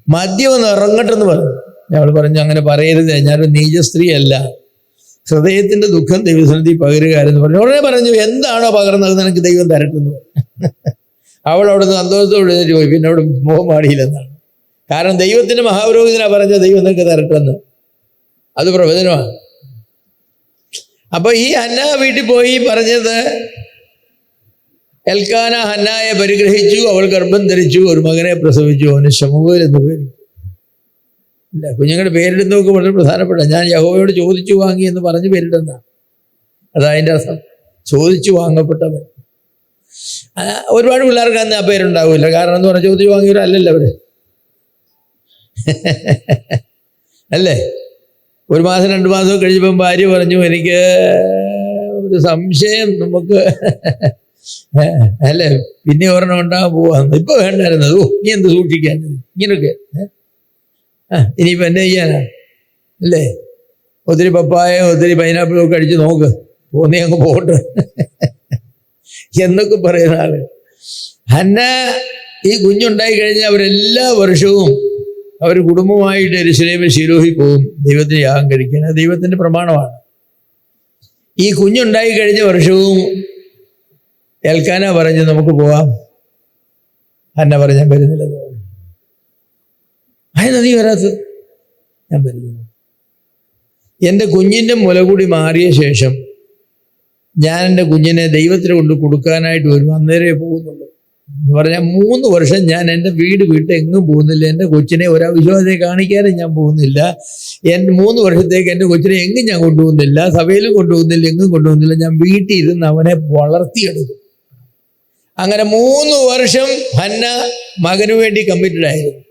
മദ്യം ഒന്ന് ഇറങ്ങട്ടെന്ന് പറഞ്ഞു. ഞങ്ങൾ പറഞ്ഞു, അങ്ങനെ പറയരുത്, ഞാനൊരു നീച സ്ത്രീ അല്ല, ഹൃദയത്തിൻ്റെ ദുഃഖം ദൈവസന്നിധി പകരുകയായിരുന്നു പറഞ്ഞു. ഉടനെ പറഞ്ഞു, എന്താണോ പകർന്നത് നിനക്ക് ദൈവം തരട്ടെന്ന് പറഞ്ഞു. അവൾ അവിടുന്ന് സന്തോഷത്തോടെ എഴുന്നേറ്റ് പോയി. പിന്നെ അവിടെ മുഖം പാടിയില്ലെന്നാണ്. കാരണം ദൈവത്തിൻ്റെ മഹാപുരോഹിതനാണ് പറഞ്ഞ ദൈവം നിനക്ക് തരട്ടെന്ന്. അത് പ്രവചനമാണ്. അപ്പൊ ഈ ഹന്ന വീട്ടിൽ പോയി പറഞ്ഞത്, എൽക്കാന ഹന്നായെ പരിഗ്രഹിച്ചു, അവൾ ഗർഭം ധരിച്ചു, ഒരു മകനെ പ്രസവിച്ചു, അവന് ശമൂവേൽ എന്ന് പേര്. ഇല്ല, കുഞ്ഞുങ്ങളുടെ പേരിടുന്നതൊക്കെ വളരെ പ്രധാനപ്പെട്ട. ഞാൻ യഹോവയോട് ചോദിച്ചു വാങ്ങി എന്ന് പറഞ്ഞ് പേരിടുന്നതാണ്. അതതിൻ്റെ അർത്ഥം, ചോദിച്ചു വാങ്ങപ്പെട്ടവൻ. ഒരുപാട് പിള്ളേർക്ക് അന്ന് ആ പേരുണ്ടാവില്ല. കാരണം എന്ന് പറഞ്ഞാൽ ചോദിച്ചു വാങ്ങിയവരല്ലല്ലോ അവര്, അല്ലേ? 1 മാസം 2 മാസം കഴിഞ്ഞപ്പം ഭാര്യ പറഞ്ഞു, എനിക്ക് ഒരു സംശയം, നമുക്ക് അല്ലേ പിന്നെ ഒരെണ്ണം ഉണ്ടാകാൻ പോവാന്ന്. ഇപ്പൊ വേണ്ടായിരുന്നത്, നീ എന്ത് സൂക്ഷിക്കാൻ ഇങ്ങനൊക്കെ. ഇനിയിപ്പോൾ എന്നെ ചെയ്യാനാ, അല്ലേ? ഒത്തിരി പപ്പായ ഒത്തിരി പൈനാപ്പിളും ഒക്കെ അടിച്ച് നോക്ക്, പോന്നേ അങ്ങ് പോട്ട് എന്നൊക്കെ പറയുന്ന ആള്. ഹന്ന ഈ കുഞ്ഞുണ്ടായി കഴിഞ്ഞാൽ അവരെല്ലാ വർഷവും അവർ കുടുംബമായിട്ട് യെരൂശലേമിൽ ശീലോഹിൽ പോകും ദൈവത്തിന് യാഗം കഴിക്കാൻ. അത് ദൈവത്തിൻ്റെ പ്രമാണമാണ്. ഈ കുഞ്ഞുണ്ടായി കഴിഞ്ഞ വർഷവും എൽക്കാന പറഞ്ഞ് നമുക്ക് പോവാം. ഹന്ന പറഞ്ഞ് ഞാൻ വരുന്നില്ലെന്ന് പറഞ്ഞു. അതിന് നീ വരാത്തത്? ഞാൻ വരുന്നു. എൻ്റെ കുഞ്ഞിൻ്റെ മുലകൂടി മാറിയ ശേഷം ഞാൻ എൻ്റെ കുഞ്ഞിനെ ദൈവത്തിന് കൊണ്ട് കൊടുക്കാനായിട്ട് വരും, അന്നേരമേ പോകുന്നുള്ളൂ എന്ന് പറഞ്ഞാൽ 3 വർഷം ഞാൻ എൻ്റെ വീട് വിട്ട് എങ്ങും പോകുന്നില്ല. എൻ്റെ കൊച്ചിനെ ഒരവിശ്വാസത്തെ കാണിക്കാനും ഞാൻ പോകുന്നില്ല. 3 വർഷത്തേക്ക് എൻ്റെ കൊച്ചിനെ എങ്ങും ഞാൻ കൊണ്ടുപോകുന്നില്ല, സഭയിലും കൊണ്ടുപോകുന്നില്ല, എങ്ങും കൊണ്ടുപോകുന്നില്ല. ഞാൻ വീട്ടിൽ ഇരുന്ന് അവനെ വളർത്തിയെടുക്കും. അങ്ങനെ 3 വർഷം ഹന്ന മകന് വേണ്ടി കമ്മിറ്റഡ് ആയിരുന്നു.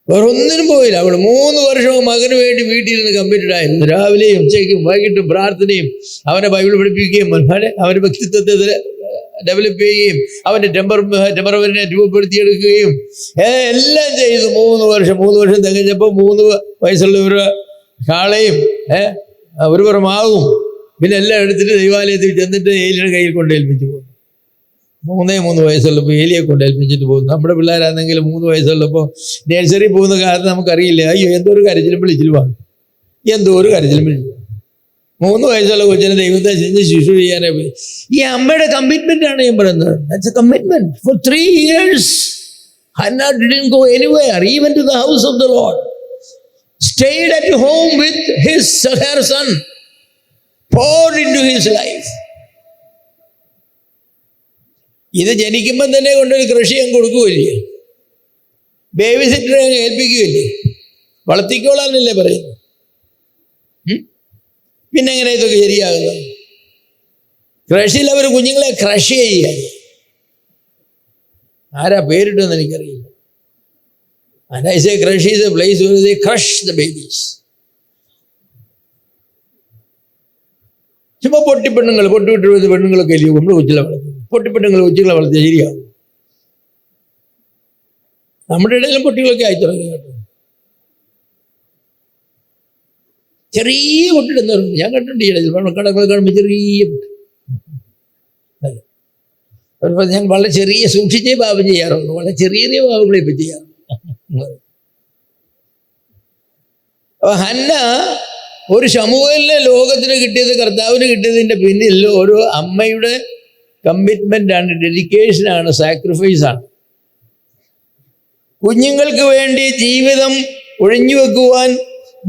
വേറെ ഒന്നിനും പോയില്ല. അവൾ 3 വർഷവും മകന് വേണ്ടി വീട്ടിലിരുന്ന് കമ്മിറ്റഡ് ആയിരുന്നു. രാവിലെയും ഉച്ചയ്ക്കും വൈകിട്ടും പ്രാർത്ഥനയും, അവനെ ബൈബിൾ പഠിപ്പിക്കുകയും അവൻ്റെ വ്യക്തിത്വത്തെ ഡെവലപ്പ് ചെയ്യുകയും അവൻ്റെ ടെമ്പറമെന്റിനെ രൂപപ്പെടുത്തിയെടുക്കുകയും എല്ലാം ചെയ്തു. 3 വർഷം തികഞ്ഞപ്പോൾ 3 വയസ്സുള്ള ഒരു കാളയും ഒരു പുറമാവും പിന്നെ എല്ലാം എടുത്തിട്ട് ദൈവാലയത്തിൽ ചെന്നിട്ട് ഏലിയുടെ കയ്യിൽ കൊണ്ടേൽപ്പിച്ചു പോകുന്നു. 3 വയസ്സുള്ളപ്പോൾ ഏലിയെ കൊണ്ടേൽപ്പിച്ചിട്ട് പോകുന്നു. നമ്മുടെ പിള്ളേരാണെങ്കിൽ 3 വയസ്സുള്ളപ്പോൾ നേഴ്സറി പോകുന്ന കാലത്ത് നമുക്കറിയില്ല, അയ്യോ എന്തോ ഒരു കരച്ചിലും വിളിച്ചിലുമാണ്, എന്തോ ഒരു കരച്ചിലും വിളിച്ചു. 3 വയസ്സുള്ള കൊച്ചിനെ ദൈവത്തെ ചെന്ന് ശുശ്രൂഷ ചെയ്യാനേ പോയി. ഈ അമ്മയുടെ കമ്മിറ്റ്മെന്റ് ആണ് ഞാൻ പറയുന്നത്. That's a commitment. For 3 years Hannah didn't go anywhere, even to the house of the Lord. Stayed at home with her son, poured into his life. ഇത് ജനിക്കുമ്പം തന്നെ കൊണ്ടൊരു കൃഷി അങ്ങ് കൊടുക്കുകയില്ലേ, ബേബി സിറ്ററെ അങ്ങ് ഏൽപ്പിക്കുകയില്ലേ, വളർത്തിക്കോളാന്നല്ലേ പറയുന്നത്. പിന്നെ എങ്ങനെ ഇതൊക്കെ ശരിയാകുന്നത്? കൃഷിയിൽ അവർ കുഞ്ഞുങ്ങളെ ക്രഷ് ചെയ്യുക. ആരാ പേരിട്ടെന്ന് എനിക്കറിയില്ല. And I say crush is a place where they crush the babies. ചുമ്മാ പൊട്ടിപ്പെണ്ണുങ്ങൾ, പൊട്ടിവിട്ട് പെണ്ണുങ്ങളൊക്കെ ഇല്ലയോ നമ്മൾ കൊച്ചിലെ വളർത്തുന്നത്. പൊട്ടിപ്പെണ്ണുങ്ങൾ കൊച്ചുകളെ വളർത്തിയാൽ ശരിയാകും. നമ്മുടെ ഇടയിലും പൊട്ടികളൊക്കെ ആയി തുടങ്ങി കേട്ടോ. ചെറിയ പൊട്ടിടുന്നവരുണ്ട്, ഞാൻ കണ്ടിട്ടുണ്ട്. ഈ ഇടയിൽ കടകളെ കാണുമ്പോൾ ചെറിയ പൊട്ടി. ഞാൻ വളരെ ചെറിയ സൂക്ഷിച്ചേ പാപം ചെയ്യാറുള്ളൂ, വളരെ ചെറിയ ചെറിയ പാപങ്ങളെ ഇപ്പം ചെയ്യാറുള്ളൂ. അപ്പൊ ഹന്ന ഒരു ശമൂവേലിനെ ലോകത്തിന് കിട്ടിയത്, കർത്താവിന് കിട്ടിയതിൻ്റെ പിന്നിൽ ഒരു അമ്മയുടെ കമ്മിറ്റ്മെന്റ് ആണ്, ഡെഡിക്കേഷനാണ്, സാക്രിഫൈസാണ്. കുഞ്ഞുങ്ങൾക്ക് വേണ്ടി ജീവിതം ഒഴിഞ്ഞു വെക്കുവാൻ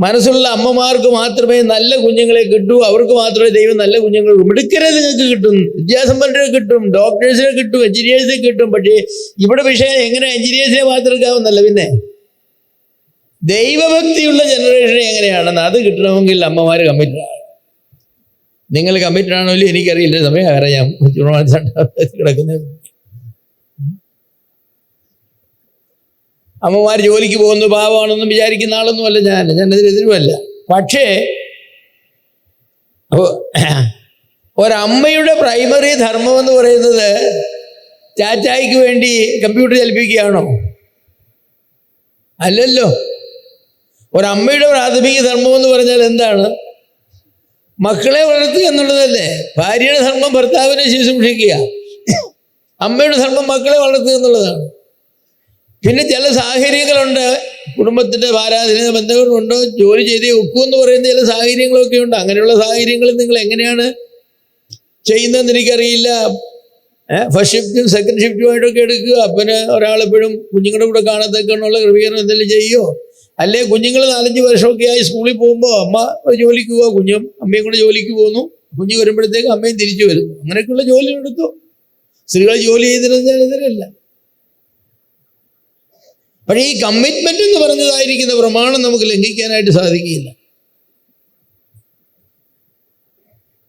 മനസ്സുള്ള അമ്മമാർക്ക് മാത്രമേ നല്ല കുഞ്ഞുങ്ങളെ കിട്ടൂ. അവർക്ക് മാത്രമേ ദൈവം നല്ല കുഞ്ഞുങ്ങൾ, മിടുക്കരെ നിങ്ങൾക്ക് കിട്ടും, വിദ്യാസമ്പന്നരെ കിട്ടും, ഡോക്ടേഴ്സിനെ കിട്ടും, എഞ്ചിനീയേഴ്സിനെ കിട്ടും. പക്ഷേ ഇവിടെ വിഷയം എങ്ങനെ എഞ്ചിനീയേഴ്സിനെ മാത്രമെടുക്കാവുന്നല്ല, പിന്നെ ദൈവഭക്തിയുള്ള ജനറേഷനെ എങ്ങനെയാണെന്ന് അത് കിട്ടണമെങ്കിൽ അമ്മമാർ കമ്മിറ്റഡ് ആണ്. നിങ്ങൾ കമ്മിറ്റഡ് ആണോ ഇല്ലയോ എനിക്കറിയില്ല, സമയം അറിയാം കിടക്കുന്നത്. അമ്മമാർ ജോലിക്ക് പോകുന്നത് പാവമാണെന്നും വിചാരിക്കുന്ന ആളൊന്നുമല്ല ഞാനതിനെതിരുമല്ല. പക്ഷേ ഒരമ്മയുടെ പ്രൈമറി ധർമ്മം എന്ന് പറയുന്നത് ചാച്ചായിക്ക് വേണ്ടി കമ്പ്യൂട്ടർ ചലിപ്പിക്കുകയാണോ? അല്ലല്ലോ. ഒരമ്മയുടെ പ്രാഥമിക ധർമ്മം എന്ന് പറഞ്ഞാൽ എന്താണ്? മക്കളെ വളർത്തുക എന്നുള്ളതല്ലേ. ഭാര്യയുടെ ധർമ്മം ഭർത്താവിനെ ശുശ്രൂഷിക്കുക, അമ്മയുടെ ധർമ്മം മക്കളെ വളർത്തുക എന്നുള്ളതാണ്. പിന്നെ ചില സാഹചര്യങ്ങളുണ്ട്, കുടുംബത്തിൻ്റെ ആരാധന ബന്ധങ്ങളുണ്ടോ, ജോലി ചെയ്തേ ഒക്കൂ എന്ന് പറയുന്ന ചില സാഹചര്യങ്ങളൊക്കെ ഉണ്ട്. അങ്ങനെയുള്ള സാഹചര്യങ്ങളിൽ നിങ്ങൾ എങ്ങനെയാണ് ചെയ്യുന്നതെന്ന് എനിക്കറിയില്ല. ഫസ്റ്റ് ഷിഫ്റ്റും സെക്കൻഡ് ഷിഫ്റ്റുമായിട്ടൊക്കെ എടുക്കുക. അപ്പന് ഒരാളെപ്പോഴും കുഞ്ഞുങ്ങളുടെ കൂടെ കാണത്തക്കുള്ള ക്രമീകരണം എന്തെങ്കിലും ചെയ്യുമോ? അല്ലെ കുഞ്ഞുങ്ങൾ 4-5 വർഷമൊക്കെ ആയി സ്കൂളിൽ പോകുമ്പോൾ അമ്മ ജോലിക്ക് പോവുക, അമ്മയും കൂടെ ജോലിക്ക് പോകുന്നു, കുഞ്ഞ് വരുമ്പോഴത്തേക്ക് അമ്മയും തിരിച്ചു വരുന്നു. അങ്ങനെയൊക്കെയുള്ള ജോലി എടുത്തു. സ്ത്രീകൾ ജോലി ചെയ്തിരുന്നതിനെതിരല്ല. പക്ഷേ ഈ കമ്മിറ്റ്മെന്റ് എന്ന് പറഞ്ഞതായിരിക്കുന്ന പ്രമാണം നമുക്ക് ലംഘിക്കാനായിട്ട് സാധിക്കില്ല.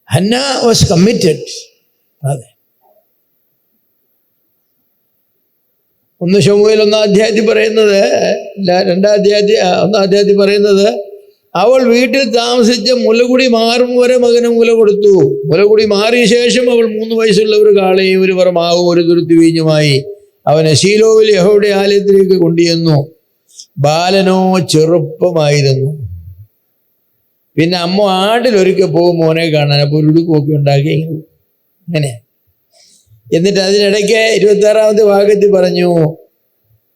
Hannah was committed. അതെ, 1 ശമൂവേൽ 1-ാം അധ്യായത്തിൽ പറയുന്നത്, 1-ാം അധ്യായത്തിൽ പറയുന്നത്, അവൾ വീട്ടിൽ താമസിച്ച മുലകുടി മാറും വരെ മകന് മുല കൊടുത്തു. മുലകുടി മാറിയ ശേഷം അവൾ 3 വയസ്സുള്ള ഒരു കാളയും ഒരു പറമാവും ഒരു തുരുത്തി വീഞ്ഞുമായി അവനെ ശീലോവിൽ യഹോവയുടെ ആലയത്തിലേക്ക് കൊണ്ടുചെന്നു. ബാലനോ ചെറുപ്പമായിരുന്നു. പിന്നെ അമ്മ ആണ്ടിലൊരിക്കൽ പോകും മോനെ കാണാൻ. അപ്പോൾ ഒരു ഉടുക്കൊക്കെ ഉണ്ടാക്കി അങ്ങനെ. എന്നിട്ട് അതിനിടയ്ക്ക് 26-ാമത്തെ ഭാഗത്തിൽ പറഞ്ഞു,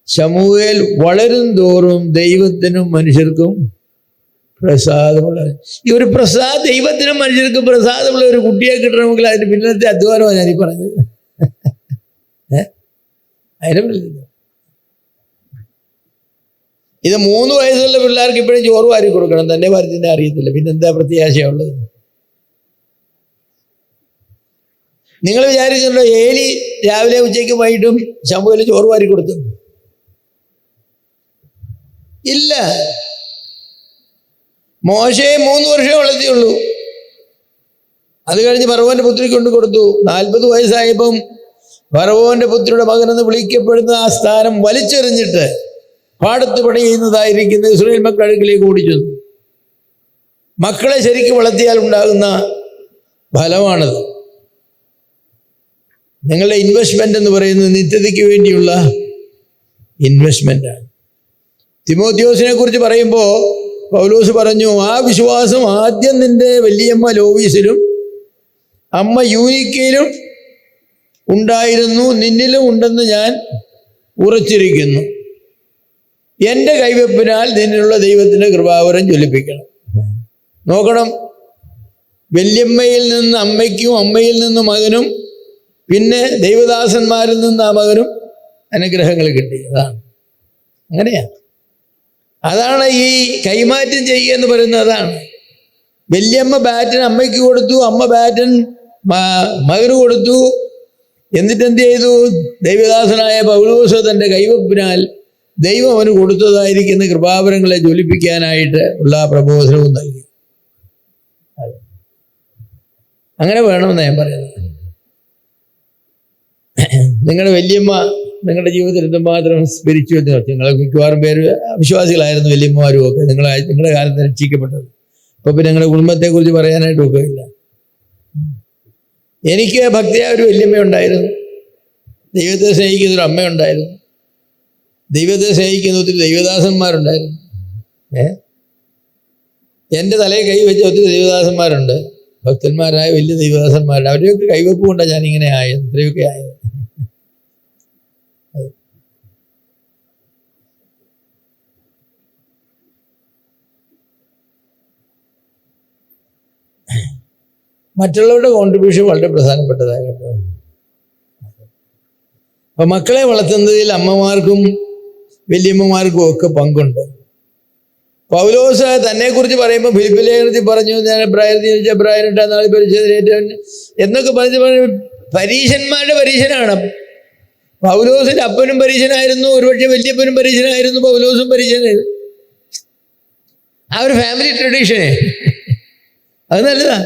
ശമൂവേൽ വളരും തോറും ദൈവത്തിനും മനുഷ്യർക്കും പ്രസാദമുള്ള. ഈ ഒരു ദൈവത്തിനും മനുഷ്യർക്കും പ്രസാദമുള്ള ഒരു കുട്ടിയെ കിട്ടണമെങ്കിൽ അതിന് പിന്നത്തെ അധ്വാനമാണ് ഞാനീ പറഞ്ഞത്. അതിന് ഇത് 3 വയസ്സുള്ള പിള്ളേർക്ക് ഇപ്പോഴും ചോറ് വാരി കൊടുക്കണം, തൻ്റെ കാര്യത്തിൻ്റെ അറിയത്തില്ല, പിന്നെന്താ പ്രത്യാശയുള്ളത്? നിങ്ങൾ വിചാരിക്കുന്നുണ്ടോ ഏലി രാവിലെ ഉച്ചയ്ക്കും വൈകിട്ടും ശമൂവേലിന് ചോറ് വാരി കൊടുത്തു? ഇല്ല. മോശയെ 3 വർഷമേ വളർത്തിയുള്ളൂ. അത് കഴിഞ്ഞ് ഫറവോന്റെ പുത്രിക്ക് കൊണ്ട് കൊടുത്തു. 40 വയസ്സായപ്പം ഫറവോന്റെ പുത്രിയുടെ മകനെന്ന് വിളിക്കപ്പെടുന്ന ആ സ്ഥാനം വലിച്ചെറിഞ്ഞിട്ട് പാടത്ത് പണി ചെയ്യുന്നതായിരിക്കുന്ന ഇസ്രായേൽ മക്കളുടെ അടുക്കിലേക്ക് ഓടിച്ചു. മക്കളെ ശരിക്കും വളർത്തിയാൽ ഉണ്ടാകുന്ന ഫലമാണത്. നിങ്ങളുടെ ഇൻവെസ്റ്റ്മെന്റ് എന്ന് പറയുന്നത് നിത്യതയ്ക്ക് വേണ്ടിയുള്ള ഇൻവെസ്റ്റ്മെന്റാണ്. തിമോത്തിയോസിനെ കുറിച്ച് പറയുമ്പോൾ പൗലോസ് പറഞ്ഞു, ആ വിശ്വാസം ആദ്യം നിന്റെ വല്യമ്മ ലോവീസിലും അമ്മ യൂനിക്കയിലും ഉണ്ടായിരുന്നു, നിന്നിലും ഉണ്ടെന്ന് ഞാൻ ഉറച്ചിരിക്കുന്നു. എൻ്റെ കൈവെപ്പിനാൽ നിന്നിലുള്ള ദൈവത്തിൻ്റെ കൃപാവരം ജ്വലിപ്പിക്കണം. നോക്കണം, വല്യമ്മയിൽ നിന്ന് അമ്മയ്ക്കും അമ്മയിൽ നിന്ന് മകനും പിന്നെ ദൈവദാസന്മാരിൽ നിന്ന് ആ മകനും അനുഗ്രഹങ്ങൾ കിട്ടി. അങ്ങനെയാണ്. അതാണ് ഈ കൈമാറ്റം ചെയ്യുക എന്ന് പറയുന്നത്. അതാണ്. വല്യമ്മ ബാറ്റൻ അമ്മയ്ക്ക് കൊടുത്തു, അമ്മ ബാറ്റൻ മകന് കൊടുത്തു. എന്നിട്ട് എന്ത് ചെയ്തു? ദൈവദാസനായ പൗലോസ് തൻ്റെ കൈവപ്പിനാൽ ദൈവം അവന് കൊടുത്തതായിരിക്കുന്ന കൃപാവരങ്ങളെ ജ്വലിപ്പിക്കാനായിട്ട് ഉള്ള പ്രബോധനവും നൽകി. അങ്ങനെ വേണമെന്ന് ഞാൻ പറയുന്നത്. നിങ്ങളുടെ വല്യമ്മ നിങ്ങളുടെ ജീവിതത്തിൽ എന്തുമാത്രം സ്പിരിച്വൽ നിങ്ങൾ മിക്കവാറും പേര് വിശ്വാസികളായിരുന്നു, വല്യമ്മമാരും ഒക്കെ. നിങ്ങളുടെ കാലത്ത് രക്ഷിക്കപ്പെട്ടത്. അപ്പോൾ പിന്നെ നിങ്ങളുടെ കുടുംബത്തെക്കുറിച്ച് പറയാനായിട്ട് ഒക്കെയില്ല. എനിക്ക് ഭക്തിയായ ഒരു വല്യമ്മയുണ്ടായിരുന്നു, ദൈവത്തെ സ്നേഹിക്കുന്ന ഒരു അമ്മയുണ്ടായിരുന്നു, ദൈവത്തെ സ്നേഹിക്കുന്ന ഒത്തിരി ദൈവദാസന്മാരുണ്ടായിരുന്നു. എൻ്റെ തലയിൽ കൈവച്ച ഒത്തിരി ദൈവദാസന്മാരുണ്ട്, ഭക്തന്മാരായ വലിയ ദൈവദാസന്മാരുണ്ട്. അവരെയൊക്കെ കൈവെപ്പ് കൊണ്ടാണ് ഞാനിങ്ങനെ ആയത്, ഇത്രയൊക്കെ ആയത്. മറ്റുള്ളവരുടെ കോൺട്രിബ്യൂഷൻ വളരെ പ്രധാനപ്പെട്ടതാണ് കേട്ടോ. അപ്പൊ മക്കളെ വളർത്തുന്നതിൽ അമ്മമാർക്കും വല്യമ്മമാർക്കും ഒക്കെ പങ്കുണ്ട്. പൗലോസ് തന്നെ-കുറിച്ച് പറയുമ്പോൾ ഫിലിപ്പി ലേഖനത്തിൽ പറഞ്ഞു, ഞാൻ എബ്രായർ 8 പരിശോധന എന്നൊക്കെ പറഞ്ഞ് പരീശന്മാരുടെ പരീശനാണ്. പൗലോസിന്റെ അപ്പനും പരീശനായിരുന്നു, ഒരുപക്ഷെ വല്യപ്പനും പരീശനായിരുന്നു, പൗലോസും പരീശനായിരുന്നു. ആ ഒരു ഫാമിലി ട്രഡീഷനെ അത് നല്ലതാ.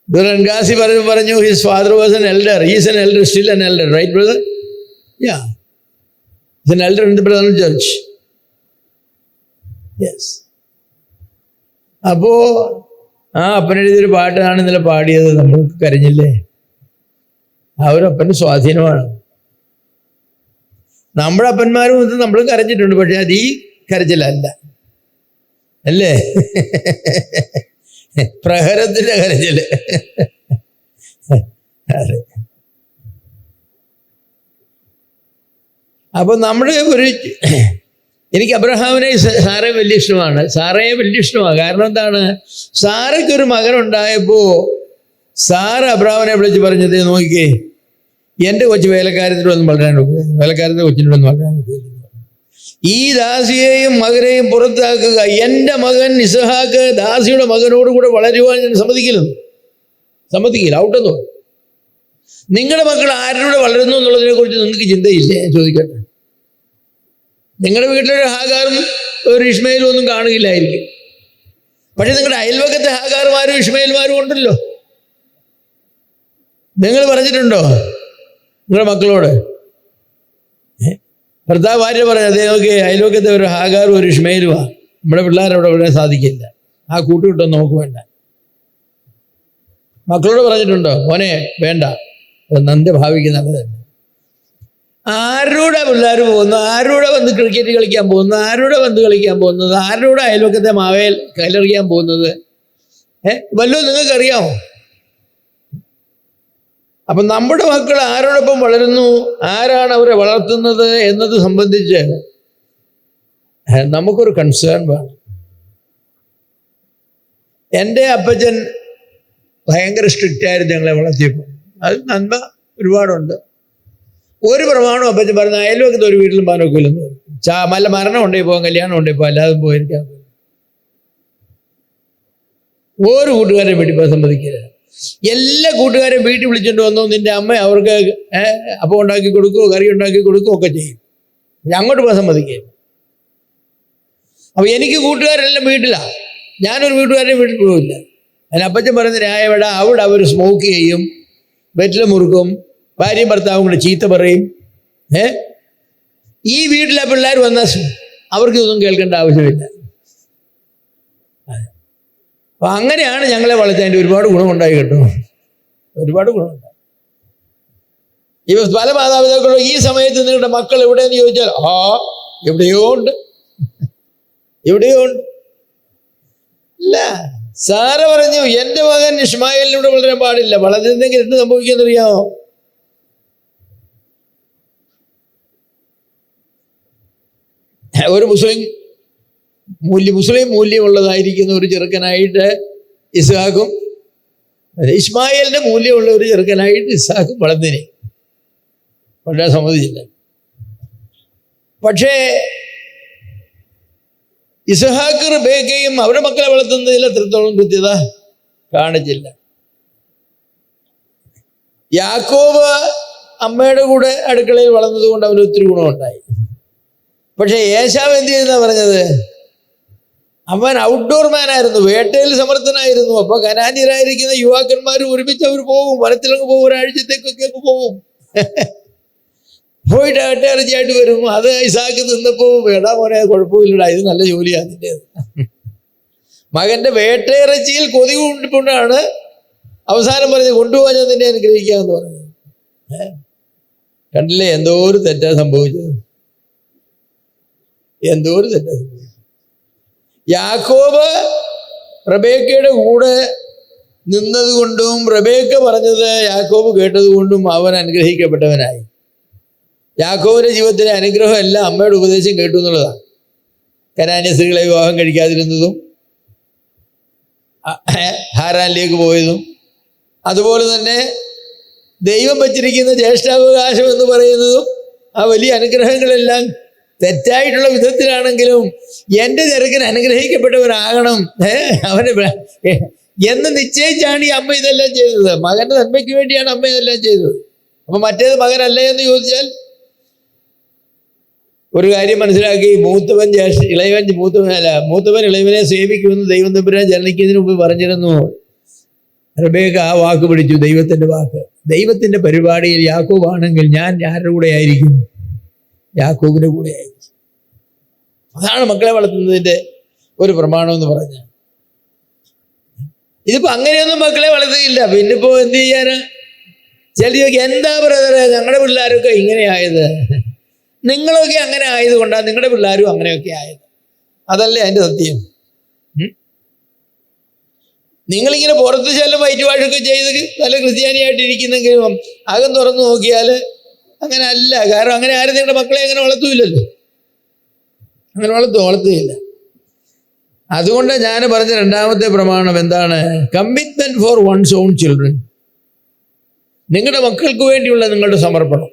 Durangasi പറഞ്ഞു, his father was an elder. He is an elder, still an elder, right brother? Yeah. He's an elder in the Brethren Church. Yes. അപ്പോൾ ആ അപ്പനെഴുതിയൊരു പാട്ടാണ് ഇന്നലെ പാടിയത്, നമ്മൾ കരഞ്ഞില്ലേ? ആ ഒരു അപ്പൻ്റെ സ്വാധീനമാണ്. നമ്മുടെ അപ്പന്മാരും നമ്മളും കരഞ്ഞിട്ടുണ്ട്, പക്ഷെ അത് ഈ കരച്ചിലല്ല, അല്ലേ? പ്രഹരത്തിന്റെ കരച്ചില്. അതെ. അപ്പൊ നമ്മുടെ എനിക്ക് അബ്രഹാമിനെ സാറയെ വലിയ ഇഷ്ടമാണ്. സാറയെ വലിയ ഇഷ്ടമാണ്. കാരണം എന്താണ്? സാറയ്ക്കൊരു മകനുണ്ടായപ്പോ സാറ അബ്രഹാമിനെ വിളിച്ച് പറഞ്ഞത്, നോക്കിക്കേ, എൻ്റെ കൊച്ചു വേലക്കാരത്തിനൊന്നും വളരാൻ നോക്കുക, വേലക്കാരൻ്റെ കൊച്ചിനോടൊന്നും വളരാൻ നോക്കുക, ഈ ദാസിയെയും മകനെയും പുറത്താക്കുക, എൻ്റെ മകൻ ഇസ്ഹാക്ക് ദാസിയുടെ മകനോടുകൂടെ വളരുവാൻ ഞാൻ സമ്മതിക്കില്ല, ഔട്ടെന്ന് പറയും. നിങ്ങളുടെ മക്കൾ ആരുടെ വളരുന്നു എന്നുള്ളതിനെ കുറിച്ച് നിങ്ങൾക്ക് ചിന്തയില്ലേ? ഞാൻ ചോദിക്കട്ടെ. നിങ്ങളുടെ വീട്ടിലൊരു ഹാഗാറും ഒരു ഇഷ്മയിലും ഒന്നും കാണുകയില്ലായിരിക്കും, പക്ഷെ നിങ്ങളുടെ അയൽവക്കത്തെ ഹാഗാറുമാരും ഇഷ്മയിൽമാരും ഉണ്ടല്ലോ. നിങ്ങൾ പറഞ്ഞിട്ടുണ്ടോ നിങ്ങളുടെ മക്കളോട്? ഭർത്താവ് ഭാര്യ പറഞ്ഞു, അതേ നോക്കി അയൽവക്കത്തെ ഒരു ഹാഗാറും ഒരു ഇഷ്മയിലുമാണ്, നമ്മുടെ പിള്ളേരവിടെ വിടാൻ സാധിക്കില്ല, ആ കൂട്ടുകിട്ടൊന്നും നമുക്ക് വേണ്ട. മക്കളോട് പറഞ്ഞിട്ടുണ്ടോ, മോനെ വേണ്ട, നന്റെ ഭാവിക്ക് നല്ലതല്ല. ആരുടെ പിള്ളേർ പോകുന്നു, ആരുടെ വന്ന് ക്രിക്കറ്റ് കളിക്കാൻ പോകുന്നു, ആരുടെ വന്ന് കളിക്കാൻ പോകുന്നത്, ആരുടെ അയൽവക്കത്തെ മാവേൽ കയലറിയാൻ പോകുന്നത്, വല്ലതും നിങ്ങൾക്കറിയാമോ? അപ്പം നമ്മുടെ മക്കൾ ആരോടൊപ്പം വളരുന്നു, ആരാണ് അവരെ വളർത്തുന്നത് എന്നത് സംബന്ധിച്ച് നമുക്കൊരു കൺസേൺ വേണം. എൻ്റെ അപ്പച്ചൻ ഭയങ്കര സ്ട്രിക്റ്റ് ആയിരുന്നു ഞങ്ങളെ വളർത്തിയപ്പോൾ. അത് നന്മ ഒരുപാടുണ്ട്. ഒരു പ്രമാണം അപ്പച്ചൻ പറഞ്ഞ അയൽവക്കത്തെ ഒരു വീട്ടിലും പോകാൻ ഒക്കില്ലെന്ന് പറഞ്ഞു. നല്ല മരണം ഉണ്ടെങ്കിൽ പോകാൻ, കല്യാണം ഉണ്ടെങ്കിൽ പോകാൻ, അല്ലാതെ പോയിരിക്കാൻ ഒരു കൂട്ടുകാരെയും വീട്ടിൽ പോകാൻ സമ്മതിക്കില്ല. എല്ലാ കൂട്ടുകാരെയും വീട്ടിൽ വിളിച്ചുകൊണ്ട് വന്നു, നിന്റെ അമ്മ അവർക്ക് അപ്പം ഉണ്ടാക്കി കൊടുക്കുകയോ കറി ഉണ്ടാക്കി കൊടുക്കുകയോ ഒക്കെ ചെയ്യും. അങ്ങോട്ട് പോകാൻ സമ്മതിക്കുക. അപ്പോൾ എനിക്ക് കൂട്ടുകാരെല്ലാം വീട്ടിലാണ്, ഞാനൊരു വീട്ടുകാരുടെ വീട്ടിൽ പോകില്ല. അതിന് അപ്പച്ചൻ പറയുന്ന ന്യായം അവിടെ അവർ സ്മോക്ക് ചെയ്യും, വെറ്റില മുറുക്കും, ഭാര്യയും ഭർത്താവും കൂടെ ചീത്ത പറയും. ഈ വീട്ടിലെ പിള്ളേർ വന്നാൽ അവർക്ക് ഇതൊന്നും കേൾക്കേണ്ട ആവശ്യമില്ല. അപ്പം അങ്ങനെയാണ് ഞങ്ങളെ വളർത്താൻ ഒരുപാട് ഗുണമുണ്ടായി കേട്ടോ, ഒരുപാട് ഗുണമുണ്ടായി. ഇവ പല മാതാപിതാക്കളും ഈ സമയത്ത് നിങ്ങളുടെ മക്കൾ എവിടെയെന്ന് ചോദിച്ചാൽ എവിടെയോ ഉണ്ട്, എവിടെയോ ഉണ്ട്. ഇല്ല, സാറ പറഞ്ഞു എൻ്റെ മകൻ ഇസ്മായിലിലൂടെ വളരാൻ പാടില്ല, വളരുന്നെങ്കിൽ എന്ത് സംഭവിക്കുമെന്നറിയാമോ? ഒരു മുസ്ലിം മൂല്യമുള്ളതായിരിക്കുന്ന ഒരു ചെറുക്കനായിട്ട് ഇസ്ഹാക്കും, ഇസ്മായിലിന്റെ മൂല്യമുള്ള ഒരു ചെറുക്കനായിട്ട് ഇസ്ഹാക്കും വളർന്നിനെ വളരെ സമ്മതിച്ചില്ല. പക്ഷേ ഇസ്ഹാക്ക് റിബേക്കയും അവരുടെ മക്കളെ വളർത്തുന്നതിൽ എത്രത്തോളം കൃത്യത കാണിച്ചില്ല. യാക്കോബ് അമ്മയുടെ കൂടെ അടുക്കളയിൽ വളർന്നത് കൊണ്ട് അവന് ഒത്തിരി ഗുണമുണ്ടായി. പക്ഷെ ഏശാവ് എന്ത് ചെയ്യുന്ന പറഞ്ഞത്? അവൻ ഔട്ട്ഡോർ മാനായിരുന്നു, വേട്ടയിൽ സമർത്ഥനായിരുന്നു. അപ്പൊ കനാന്യരായിരിക്കുന്ന യുവാക്കന്മാർ ഒരുമിച്ച് അവർ പോകും, വനത്തിലങ്ങ് പോകും, ഒരാഴ്ചത്തേക്കൊക്കെ പോകും. പോയിട്ട് അട്ടയിറച്ചിയായിട്ട് വരും. അത് ഇസാക്ക് നിന്നപ്പോൾ വേടാ മോനെ കുഴപ്പമില്ലടാ, ഇത് നല്ല ജോലിയാണ് നിൻ്റേത്. മകന്റെ വേട്ടയിറച്ചിയിൽ കൊതി കൊണ്ടിട്ടാണ് അവസാനം പറഞ്ഞ് കൊണ്ടുപോകാൻ ഞാൻ നിന്നെ അനുഗ്രഹിക്കാമെന്ന് പറഞ്ഞത്. കണ്ടില്ലേ എന്തോ ഒരു തെറ്റാ സംഭവിച്ചത്, എന്തോ ഒരു തെറ്റാ സംഭവിച്ചത്. യാക്കോബ് റബേക്കയുടെ കൂടെ നിന്നതുകൊണ്ടും റബേക്ക പറഞ്ഞത് യാക്കോബ് കേട്ടതുകൊണ്ടും അവൻ അനുഗ്രഹിക്കപ്പെട്ടവനായി. യാക്കോബിന്റെ ജീവിതത്തിലെ അനുഗ്രഹം എല്ലാം അമ്മയുടെ ഉപദേശം കേട്ടു എന്നുള്ളതാണ്. കനാന്യ സ്ത്രീകളെ വിവാഹം കഴിക്കാതിരുന്നതും ഹാരാനിലേക്ക് പോയതും, അതുപോലെ തന്നെ ദൈവം വച്ചിരിക്കുന്ന ജ്യേഷ്ഠാവകാശം എന്ന് പറയുന്നതും ആ വലിയ അനുഗ്രഹങ്ങളെല്ലാം തെറ്റായിട്ടുള്ള വിധത്തിലാണെങ്കിലും എൻ്റെ ചെറുക്കൻ അനുഗ്രഹിക്കപ്പെട്ടവനാകണം അവന് എന്ന് നിശ്ചയിച്ചാണ് ഈ അമ്മ ഇതെല്ലാം ചെയ്തത്. മകന്റെ നന്മയ്ക്ക് വേണ്ടിയാണ് അമ്മ ഇതെല്ലാം ചെയ്തത്. അപ്പൊ മറ്റേത് മകനല്ലേ എന്ന് ചോദിച്ചാൽ ഒരു കാര്യം മനസ്സിലാക്കി, മൂത്തവൻ ഇളയവനെ സേവിക്കുമെന്ന് ദൈവം തമ്പുരാൻ ജനനിക്കുന്നതിന് മുമ്പ് പറഞ്ഞിരുന്നു. റബേക്ക ആ വാക്ക് പിടിച്ചു, ദൈവത്തിന്റെ വാക്ക്. ദൈവത്തിന്റെ പരിപാടിയിൽ യാക്കോബ് ആണെങ്കിൽ ഞാൻ ആരുടെ കൂടെ ആയിരിക്കും? യാക്കോബിന്റെ കൂടെ ആയിരിക്കും. അതാണ് മക്കളെ വളർത്തുന്നതിന്റെ ഒരു പ്രമാണം എന്ന് പറഞ്ഞ. ഇതിപ്പോ അങ്ങനെയൊന്നും മക്കളെ വളർത്തുകയില്ല. പിന്നിപ്പോ എന്ത് ചെയ്യാന്? ചിലർക്ക് എന്താ ബ്രദറെ ഞങ്ങളുടെ പിള്ളേരൊക്കെ ഇങ്ങനെയായത്, നിങ്ങളൊക്കെ അങ്ങനെ ആയതുകൊണ്ടാണ് നിങ്ങളുടെ പിള്ളേരും അങ്ങനെയൊക്കെ ആയത്. അതല്ലേ അതിൻ്റെ സത്യം. നിങ്ങളിങ്ങനെ പുറത്ത് ചെല്ലും വൈറ്റ് വാഷൊക്കെ ചെയ്ത് നല്ല ക്രിസ്ത്യാനിയായിട്ടിരിക്കുന്നെങ്കിലും അകം തുറന്നു നോക്കിയാൽ അങ്ങനെ അല്ല. കാരണം അങ്ങനെ ആരും നിങ്ങളുടെ മക്കളെ അങ്ങനെ വളർത്തൂല്ലല്ലോ, അങ്ങനെ വളർത്തുകയില്ല. അതുകൊണ്ട് ഞാൻ പറഞ്ഞ രണ്ടാമത്തെ പ്രമാണം എന്താണ്? Commitment for one's own children. നിങ്ങളുടെ മക്കൾക്ക് വേണ്ടിയുള്ള നിങ്ങളുടെ സമർപ്പണം.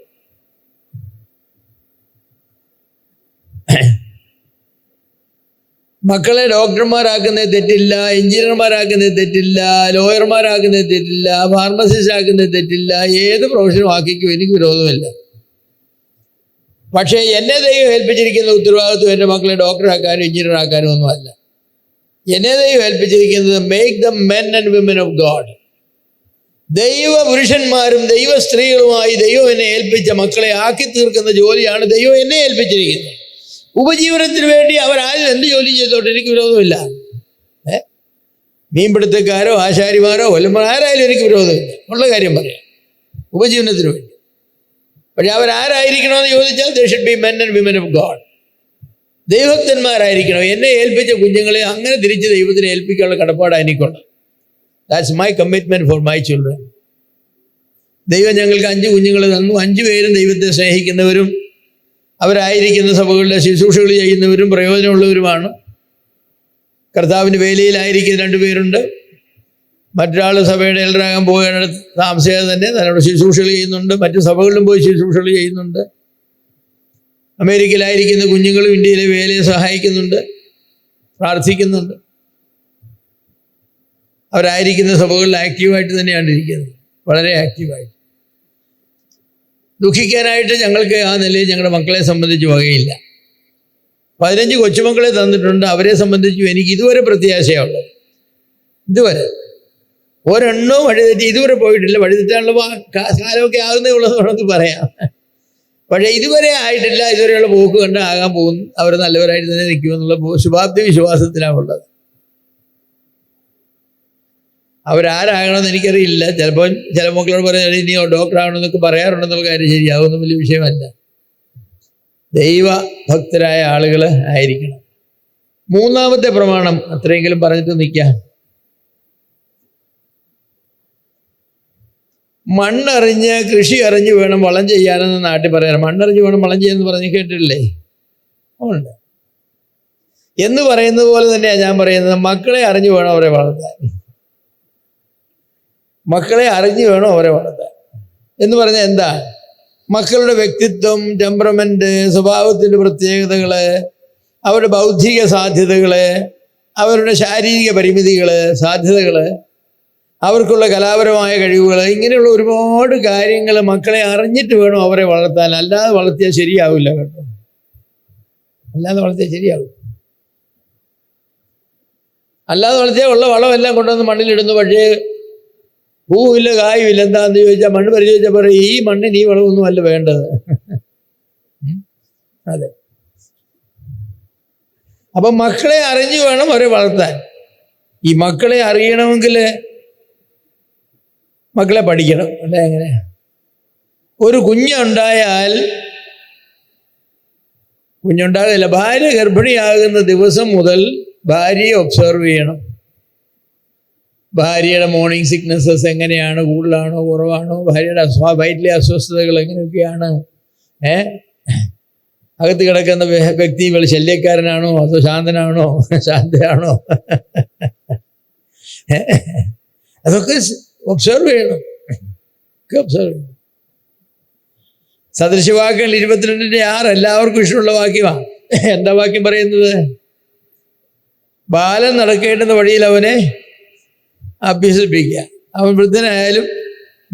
മക്കളെ ഡോക്ടർമാരാക്കുന്നത് തെറ്റില്ല, എഞ്ചിനീയർമാരാക്കുന്നത് തെറ്റില്ല, ലോയർമാരാക്കുന്നത് തെറ്റില്ല, ഫാർമസിസ്റ്റ് ആക്കുന്നത് തെറ്റില്ല. ഏത് പ്രൊഫഷനും ആക്കിക്കും, എനിക്ക് വിരോധമില്ല. പക്ഷേ എന്നെ ദൈവം ഏൽപ്പിച്ചിരിക്കുന്ന ഉത്തരവാദിത്വം എൻ്റെ മക്കളെ ഡോക്ടറാക്കാനും എഞ്ചിനീയർ ആക്കാനും ഒന്നുമല്ല. എന്നെ ദൈവം ഏൽപ്പിച്ചിരിക്കുന്നത് make the men and women of God. ദൈവ പുരുഷന്മാരും ദൈവ സ്ത്രീകളുമായി ദൈവം എന്നെ ഏൽപ്പിച്ച മക്കളെ ആക്കി തീർക്കുന്ന ജോലിയാണ് ദൈവം എന്നെ ഏൽപ്പിച്ചിരിക്കുന്നത്. ഉപജീവനത്തിന് വേണ്ടി അവരാരും എന്ത് ജോലി ചെയ്തോട്ടെ, എനിക്ക് വിരോധമില്ല. മീൻപിടുത്തക്കാരോ ആശാരിമാരോ കൊല്ലന്മാരോ ആരായാലും എനിക്ക് വിരോധമില്ല. ഉള്ള കാര്യം പറയാം. ഉപജീവനത്തിന് വേണ്ടി പക്ഷെ അവരാരായിരിക്കണമെന്ന് ചോദിച്ചാൽ they should be men and women of God. ദൈവഭക്തന്മാരായിരിക്കണം. എന്നെ ഏൽപ്പിച്ച കുഞ്ഞുങ്ങളെ അങ്ങനെ തിരിച്ച് ദൈവത്തിന് ഏൽപ്പിക്കാനുള്ള കടപ്പാടാണ് എനിക്കുള്ളത്. That's my commitment for my children. ദൈവം ഞങ്ങൾക്ക് 5 കുഞ്ഞുങ്ങളെ തന്നു. 5 പേരും ദൈവത്തെ സ്നേഹിക്കുന്നവരും അവരായിരിക്കുന്ന സഭകളുടെ ശുശ്രൂഷകൾ ചെയ്യുന്നവരും പ്രയോജനമുള്ളവരുമാണ്. കർത്താവിൻ്റെ വേലയിലായിരിക്കുന്ന 2 പേരുണ്ട്. മറ്റൊരാൾ സഭയുടെ എൽഡറാകാൻ പോകാൻ താമസിയാതെ തന്നെ തന്നോട് ശുശ്രൂഷകൾ ചെയ്യുന്നുണ്ട്. മറ്റു സഭകളിലും പോയി ശുശ്രൂഷകൾ ചെയ്യുന്നുണ്ട്. അമേരിക്കയിലായിരിക്കുന്ന കുഞ്ഞുങ്ങളും ഇന്ത്യയിലെ വേലയെ സഹായിക്കുന്നുണ്ട്, പ്രാർത്ഥിക്കുന്നുണ്ട്. അവരായിരിക്കുന്ന സഭകളിൽ ആക്റ്റീവായിട്ട് തന്നെയാണ് ഇരിക്കുന്നത്, വളരെ ആക്റ്റീവായിട്ട്. ദുഃഖിക്കാനായിട്ട് ഞങ്ങൾക്ക് ആ നിലയിൽ ഞങ്ങളുടെ മക്കളെ സംബന്ധിച്ച് വകയില്ല. 15 കൊച്ചുമക്കളെ തന്നിട്ടുണ്ട്. അവരെ സംബന്ധിച്ചും എനിക്ക് ഇതുവരെ പ്രത്യാശയുള്ളത്. ഇതുവരെ ഒരെണ്ണവും വഴിതെറ്റി ഇതുവരെ പോയിട്ടില്ല. വഴിതെറ്റാനുള്ള കാലമൊക്കെ ആകുന്നേ ഉള്ളതെന്ന് വേണമെങ്കിൽ പറയാം. പക്ഷേ ഇതുവരെ ആയിട്ടില്ല. ഇതുവരെയുള്ള പോക്ക് കണ്ട് ആകാൻ പോകുന്നു. അവർ നല്ലവരായിട്ട് തന്നെ നിൽക്കുമെന്നുള്ള ശുഭാപ്തി വിശ്വാസത്തിലാണ് ഉള്ളത്. അവരാരാകണമെന്ന് എനിക്കറിയില്ല. ചിലപ്പോൾ ചില മക്കളോട് പറയാൻ ഇനി ഡോക്ടറാകണമെന്നൊക്കെ പറയാറുണ്ടെന്നുള്ള കാര്യം ശരിയാവുന്ന വലിയ വിഷയമല്ല. ദൈവഭക്തരായ ആളുകൾ ആയിരിക്കണം. 3-ാമത്തെ പ്രമാണം അത്രയെങ്കിലും പറഞ്ഞിട്ട് നിൽക്കാം. മണ്ണറിഞ്ഞ് കൃഷി അറിഞ്ഞ് വേണം വളം ചെയ്യാനെന്ന് നാട്ടിൽ പറയാറ്. മണ്ണറിഞ്ഞ് വേണം വളം ചെയ്യാനെന്ന് പറഞ്ഞ് കേട്ടിട്ടില്ലേ? ഉണ്ട് എന്ന് പറയുന്നത് പോലെ തന്നെയാണ് ഞാൻ പറയുന്നത്. മക്കളെ അറിഞ്ഞു വേണം അവരെ വളർത്താൻ. മക്കളെ അറിഞ്ഞു വേണം അവരെ വളർത്താൻ എന്ന് പറഞ്ഞാൽ എന്താ? മക്കളുടെ വ്യക്തിത്വം, ടെമ്പറമെന്റ്, സ്വഭാവത്തിൻ്റെ പ്രത്യേകതകൾ, അവരുടെ ബൗദ്ധിക സാധ്യതകൾ, അവരുടെ ശാരീരിക പരിമിതികൾ, സാധ്യതകൾ, അവർക്കുള്ള കലാപരമായ കഴിവുകൾ, ഇങ്ങനെയുള്ള ഒരുപാട് കാര്യങ്ങൾ മക്കളെ അറിഞ്ഞിട്ട് വേണം അവരെ വളർത്താൻ. അല്ലാതെ വളർത്തിയാൽ ശരിയാവില്ല കേട്ടോ. അല്ലാതെ വളർത്തിയാൽ ശരിയാവും. അല്ലാതെ വളർത്തിയാൽ ഉള്ള വളമെല്ലാം കൊണ്ടുവന്ന് മണ്ണിലിടുന്നു. പക്ഷേ പൂവില്ല, കായുമില്ല. എന്താണെന്ന് ചോദിച്ചാൽ മണ്ണ് പരിശോധിച്ചാൽ പറയും ഈ മണ്ണിന് ഈ വളമൊന്നും അല്ല വേണ്ടത്. അതെ. അപ്പം മക്കളെ അറിഞ്ഞു വേണം അവരെ വളർത്താൻ. ഈ മക്കളെ അറിയണമെങ്കിൽ മക്കളെ പഠിക്കണം. അല്ലേ? എങ്ങനെ? ഒരു കുഞ്ഞുണ്ടായാൽ, കുഞ്ഞുണ്ടാകില്ല, ഭാര്യ ഗർഭിണിയാകുന്ന ദിവസം മുതൽ ഭാര്യയെ ഒബ്സർവ് ചെയ്യണം. ഭാര്യയുടെ മോർണിംഗ് സിക്നസ്സസ് എങ്ങനെയാണ്, കൂടുതലാണോ കുറവാണോ, ഭാര്യയുടെ വയറ്റിലെ അസ്വസ്ഥതകൾ എങ്ങനെയൊക്കെയാണ്, അകത്ത് കിടക്കുന്ന വ്യക്തി ശല്യക്കാരനാണോ അതോ ശാന്തനാണോ, ശാന്തയാണോ, അതൊക്കെ ഒബ്സർവ് ചെയ്യണം. ഒബ്സർവ് ചെയ്യണം. സദൃശവാക്യങ്ങൾ 22:6 എല്ലാവർക്കും ഇഷ്ടമുള്ള വാക്യമാണ്. എന്താ വാക്യം പറയുന്നത്? ബാലൻ നടക്കേണ്ടുന്ന വഴിയിൽ അവനെ അഭ്യസിപ്പിക്കുക. അവൻ വൃദ്ധനായാലും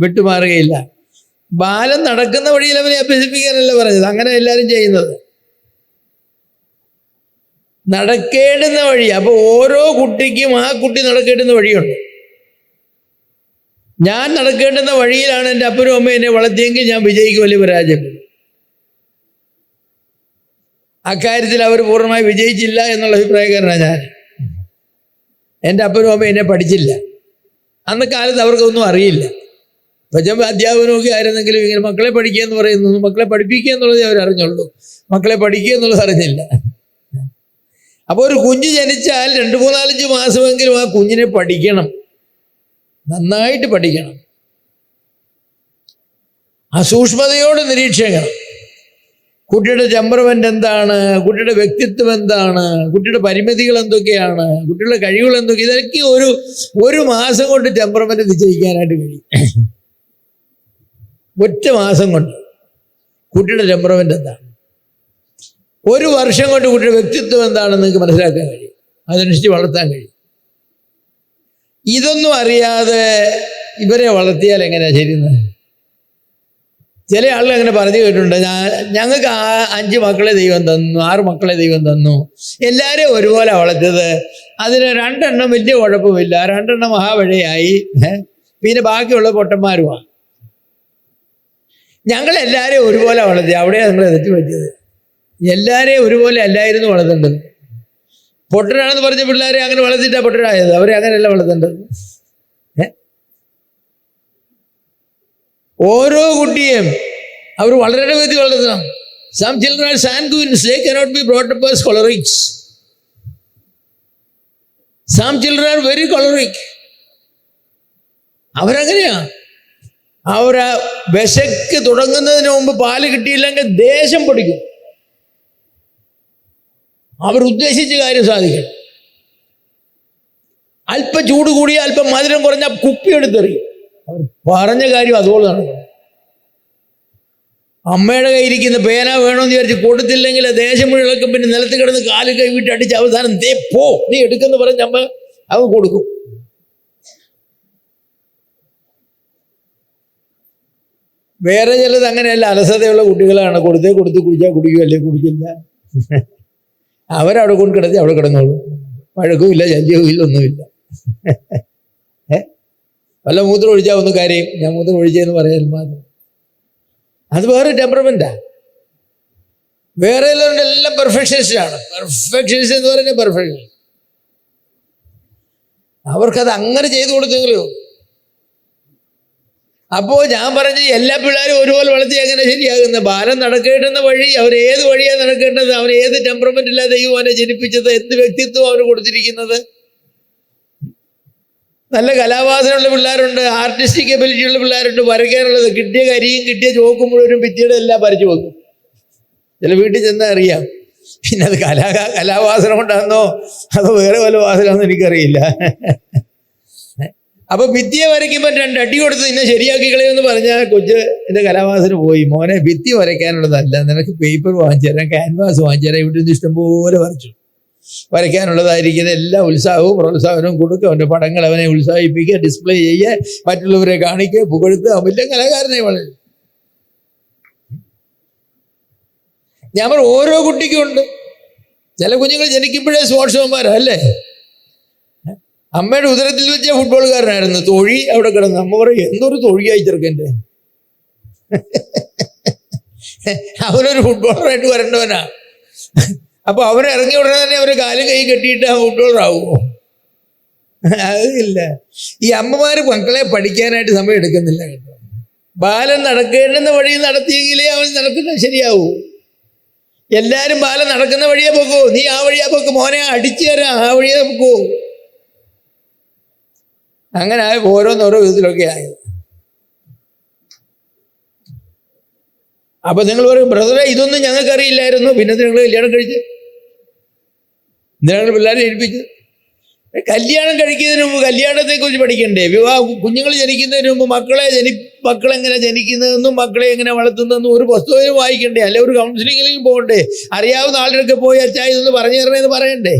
വിട്ടുമാറുകയില്ല. ബാലൻ നടക്കുന്ന വഴിയിൽ അവനെ അഭ്യസിപ്പിക്കാനല്ല പറഞ്ഞത്. അങ്ങനെ എല്ലാവരും ചെയ്യുന്നത്. നടക്കേണ്ടുന്ന വഴി. അപ്പോൾ ഓരോ കുട്ടിക്കും ആ കുട്ടി നടക്കേണ്ടുന്ന വഴിയുണ്ട്. ഞാൻ നടക്കേണ്ടുന്ന വഴിയിലാണ് എൻ്റെ അപ്പനും അമ്മയും എന്നെ വളർത്തിയെങ്കിൽ ഞാൻ വിജയിക്കും, വലിയ പരാജയപ്പെടും. അക്കാര്യത്തിൽ അവർ പൂർണ്ണമായി വിജയിച്ചില്ല എന്നുള്ള അഭിപ്രായക്കാരനാണ് ഞാൻ. എൻ്റെ അപ്പനും അമ്മയും എന്നെ പഠിച്ചില്ല. അന്ന് കാലത്ത് അവർക്കൊന്നും അറിയില്ല. പക്ഷേ അധ്യാപനമൊക്കെ ആയിരുന്നെങ്കിലും ഇങ്ങനെ മക്കളെ പഠിക്കുക എന്ന് പറയുന്നു, മക്കളെ പഠിപ്പിക്കുക എന്നുള്ളതേ അവരറിഞ്ഞുള്ളൂ. മക്കളെ പഠിക്കുക എന്നുള്ളത് അറിഞ്ഞില്ല. അപ്പോൾ ഒരു കുഞ്ഞ് ജനിച്ചാൽ 2-3-4 മാസമെങ്കിലും ആ കുഞ്ഞിനെ പഠിക്കണം, നന്നായിട്ട് പഠിക്കണം. ആ സൂക്ഷ്മതയോടെ നിരീക്ഷിക്കണം. കുട്ടിയുടെ ടെമ്പറമെന്റ് എന്താണ്, കുട്ടിയുടെ വ്യക്തിത്വം എന്താണ്, കുട്ടിയുടെ പരിമിതികൾ എന്തൊക്കെയാണ്, കുട്ടിയുടെ കഴിവുകൾ എന്തൊക്കെ, ഇതൊക്കെ ഒരു മാസം കൊണ്ട് ടെമ്പറമെന്റ് നിശ്ചയിക്കാനായിട്ട് കഴിയും. ഒറ്റ മാസം കൊണ്ട് കുട്ടിയുടെ ടെമ്പറമെന്റ് എന്താണ്, 1 വർഷം കൊണ്ട് കുട്ടിയുടെ വ്യക്തിത്വം എന്താണെന്ന് നിങ്ങൾക്ക് മനസ്സിലാക്കാൻ കഴിയും. അതനുസരിച്ച് വളർത്താൻ കഴിയും. ഇതൊന്നും അറിയാതെ ഇവരെ വളർത്തിയാൽ എങ്ങനെയാണ് ശരിയെന്ന്? ചില ആളുകൾ അങ്ങനെ പറഞ്ഞു കേട്ടിട്ടുണ്ട്. ഞങ്ങൾക്ക് 5 മക്കളെ ദൈവം തന്നു, 6 മക്കളെ ദൈവം തന്നു, എല്ലാവരെയും ഒരുപോലെ വളർത്തിയത്, അതിന് 2 എണ്ണം വലിയ കുഴപ്പമില്ല, 2 എണ്ണം മഹാവഴയായി, പിന്നെ ബാക്കിയുള്ള പൊട്ടന്മാരുമാണ്. ഞങ്ങളെല്ലാവരെയും ഒരുപോലെ വളർത്തി. അവിടെയാണ് നിങ്ങൾ തെറ്റ് പറ്റിയത്. എല്ലാവരെയും ഒരുപോലെ അല്ലായിരുന്നു വളർത്തേണ്ടത്. പൊട്ടനാണെന്ന് പറഞ്ഞ പിള്ളേരെ അങ്ങനെ വളർത്തിയിട്ടാണ് പൊട്ടനായത്. അവരെ അങ്ങനെയല്ല വളർത്തേണ്ടത്. ഓരോ കുട്ടിയും അവർ വളരെ വിധത്തിൽ വളർത്തണം. Some children are sanguines, they cannot be brought up as cholerics. Some children are very choleric. അവരങ്ങനെയാ. അവരാ വിശക്ക് തുടങ്ങുന്നതിന് മുമ്പ് പാല് കിട്ടിയില്ലെങ്കിൽ ദേഷ്യം പിടിക്കും. അവർ ഉദ്ദേശിച്ച കാര്യം സാധിക്കണം. അല്പം ചൂട് കൂടിയ അല്പം മധുരം കുറഞ്ഞ കുപ്പിയെടുത്തെറിയും. അവർ പറഞ്ഞ കാര്യം അതുപോലെ നടക്കണം. അമ്മയുടെ കയ്യിരിക്കുന്ന പേന വേണമെന്ന് വിചാരിച്ച് കൊടുത്തില്ലെങ്കിൽ ദേശം മുഴുവൻ പിന്നെ നിലത്ത് കിടന്ന് കാല് കൈ വിട്ട് അടിച്ച് അവസാനം ദേ പോ നീ എടുക്കെന്ന് പറഞ്ഞ് അമ്മ അവ കൊടുക്കും. വേറെ ചിലത് അങ്ങനെയല്ല, അലസതയുള്ള കുട്ടികളാണ്. കൊടുത്തേ കൊടുത്ത് കുടിച്ചാൽ കുടിക്കും, അല്ലേ കുടിക്കില്ല. അവരവിടെ കൊണ്ട് കിടത്തി അവിടെ കിടന്നോളൂ. വഴക്കുമില്ല, ശല്യവുമില്ല, ഒന്നുമില്ല. വല്ല മൂത്രം ഒഴിച്ചാൽ ഒന്ന് കരയും, ഞാൻ മൂത്രം ഒഴിച്ചതെന്ന് പറയാൻ മാത്രം. അത് വേറെ ടെമ്പറമെന്റാ. വേറെ എല്ലാം പെർഫെക്ഷനിസ്റ്റാണ്. പെർഫെക്ഷനിസ്റ്റ് എന്ന് പറയുന്നത് പെർഫെക്ഷൻ. അവർക്കത് അങ്ങനെ ചെയ്തു കൊടുത്തെങ്കിലും. അപ്പോൾ ഞാൻ പറഞ്ഞ എല്ലാ പിള്ളേരും ഒരുപോലെ വളർത്തി എങ്ങനെ ശരിയാകുന്നത്? ബാലൻ നടക്കേണ്ടുന്ന വഴി, അവർ ഏത് വഴിയാണ് നടക്കേണ്ടത്? അവൻ ഏത് ടെമ്പറമെന്റില്ല ദൈവം അവനെ ജനിപ്പിച്ചത്? എന്ത് വ്യക്തിത്വം അവന് കൊടുത്തിരിക്കുന്നത്? നല്ല കലാവാസനയുള്ള പിള്ളേരുണ്ട്, ആർട്ടിസ്റ്റിക് എബിലിറ്റിയുള്ള പിള്ളേരുണ്ട്. വരയ്ക്കാനുള്ളത് കിട്ടിയ കരിയും കിട്ടിയ ചോക്കും മുഴുവനും ഭിത്തിയുടെ എല്ലാം വരച്ചു വെക്കും. ചില വീട്ടിൽ ചെന്നാൽ അറിയാം. പിന്നെ അത് കലാവാസന കൊണ്ടാണെന്നോ അതോ വേറെ വല്ല വാസനയാണെന്നോ എനിക്കറിയില്ല. അപ്പൊ ഭിത്തിയെ വരയ്ക്കുമ്പോൾ 2 അടി കൊടുത്ത് ഇന്നെ ശരിയാക്കി കളയുമെന്ന് പറഞ്ഞാൽ കൊച്ച് എൻ്റെ കലാവാസന പോയി. മോനെ ഭിത്തി വരയ്ക്കാനുള്ളതല്ല, നിനക്ക് പേപ്പർ വാങ്ങിച്ചു തരാം, ക്യാൻവാസ് വാങ്ങിച്ചു തരാം, ഇവിടെ നിന്ന് ഇഷ്ടംപോലെ വരച്ചു. വരയ്ക്കാനുള്ളതായിരിക്കുന്ന എല്ലാ ഉത്സാഹവും പ്രോത്സാഹനവും കൊടുക്കുക. അവൻ്റെ പടങ്ങൾ അവനെ ഉത്സാഹിപ്പിക്കുക, ഡിസ്പ്ലേ ചെയ്യുക, മറ്റുള്ളവരെ കാണിക്കുക, പുകഴ്ത്തുക. വലിയ കലാകാരനെ വളരെ. ഞാൻ പറ ഓരോ കുട്ടിക്കും ഉണ്ട്. ചില കുഞ്ഞുങ്ങൾ ജനിക്കുമ്പോഴേ സ്പോർട്സ്മാൻമാരാ അല്ലേ? അമ്മയുടെ ഉദരത്തിൽ വെച്ച ഫുട്ബോളുകാരനായിരുന്നു. തൊഴി അവിടെ കിടന്നു. അമ്മ പറയും എന്തൊരു തൊഴിയായി ചെറുക്കൻ്റെ, അവനൊരു ഫുട്ബോളറായിട്ട് വരേണ്ടവനാ. അപ്പൊ അവരെ ഇറങ്ങി ഉടനെ തന്നെ അവരെ കാലും കൈ കെട്ടിയിട്ട് ആ ഫുട്ബോളറാവുമോ? അതില്ല. ഈ അമ്മമാര് മക്കളെ പഠിക്കാനായിട്ട് സമയം എടുക്കുന്നില്ല കേട്ടോ. ബാലൻ നടക്കേണ്ടുന്ന വഴി നടത്തിയെങ്കിലേ അവൻ നടക്കുന്നത് ശരിയാവൂ. എല്ലാരും ബാലൻ നടക്കുന്ന വഴിയെ പോക്കോ, നീ ആ വഴിയാ പോക്ക്, മോനെ അടിച്ചു തരാം, ആ വഴിയെ പോക്കോ. അങ്ങനെ ആയ ഓരോന്നോരോ വിധത്തിലൊക്കെ ആയത്. അപ്പൊ നിങ്ങൾ പറയും ബ്രദറെ ഇതൊന്നും ഞങ്ങൾക്കറിയില്ലായിരുന്നു, പിന്നെ നിങ്ങൾ കല്യാണം കഴിച്ച് എന്തിനാണ് പിള്ളേരെ ജനിപ്പിച്ചത്? കല്യാണം കഴിക്കുന്നതിന് മുമ്പ് കല്യാണത്തെക്കുറിച്ച് പഠിക്കണ്ടേ? കുഞ്ഞുങ്ങൾ ജനിക്കുന്നതിന് മുമ്പ് മക്കളെങ്ങനെ ജനിക്കുന്നതെന്നും മക്കളെ എങ്ങനെ വളർത്തുന്നതെന്നും ഒരു പുസ്തകം വായിക്കണ്ടേ? അല്ലെ ഒരു കൗൺസിലിങ്ങിലും പോകണ്ടേ? അറിയാവുന്ന ആളുകളൊക്കെ പോയി അച്ഛാ ഇതൊന്ന് പറഞ്ഞു തരണേന്ന് പറയണ്ടേ?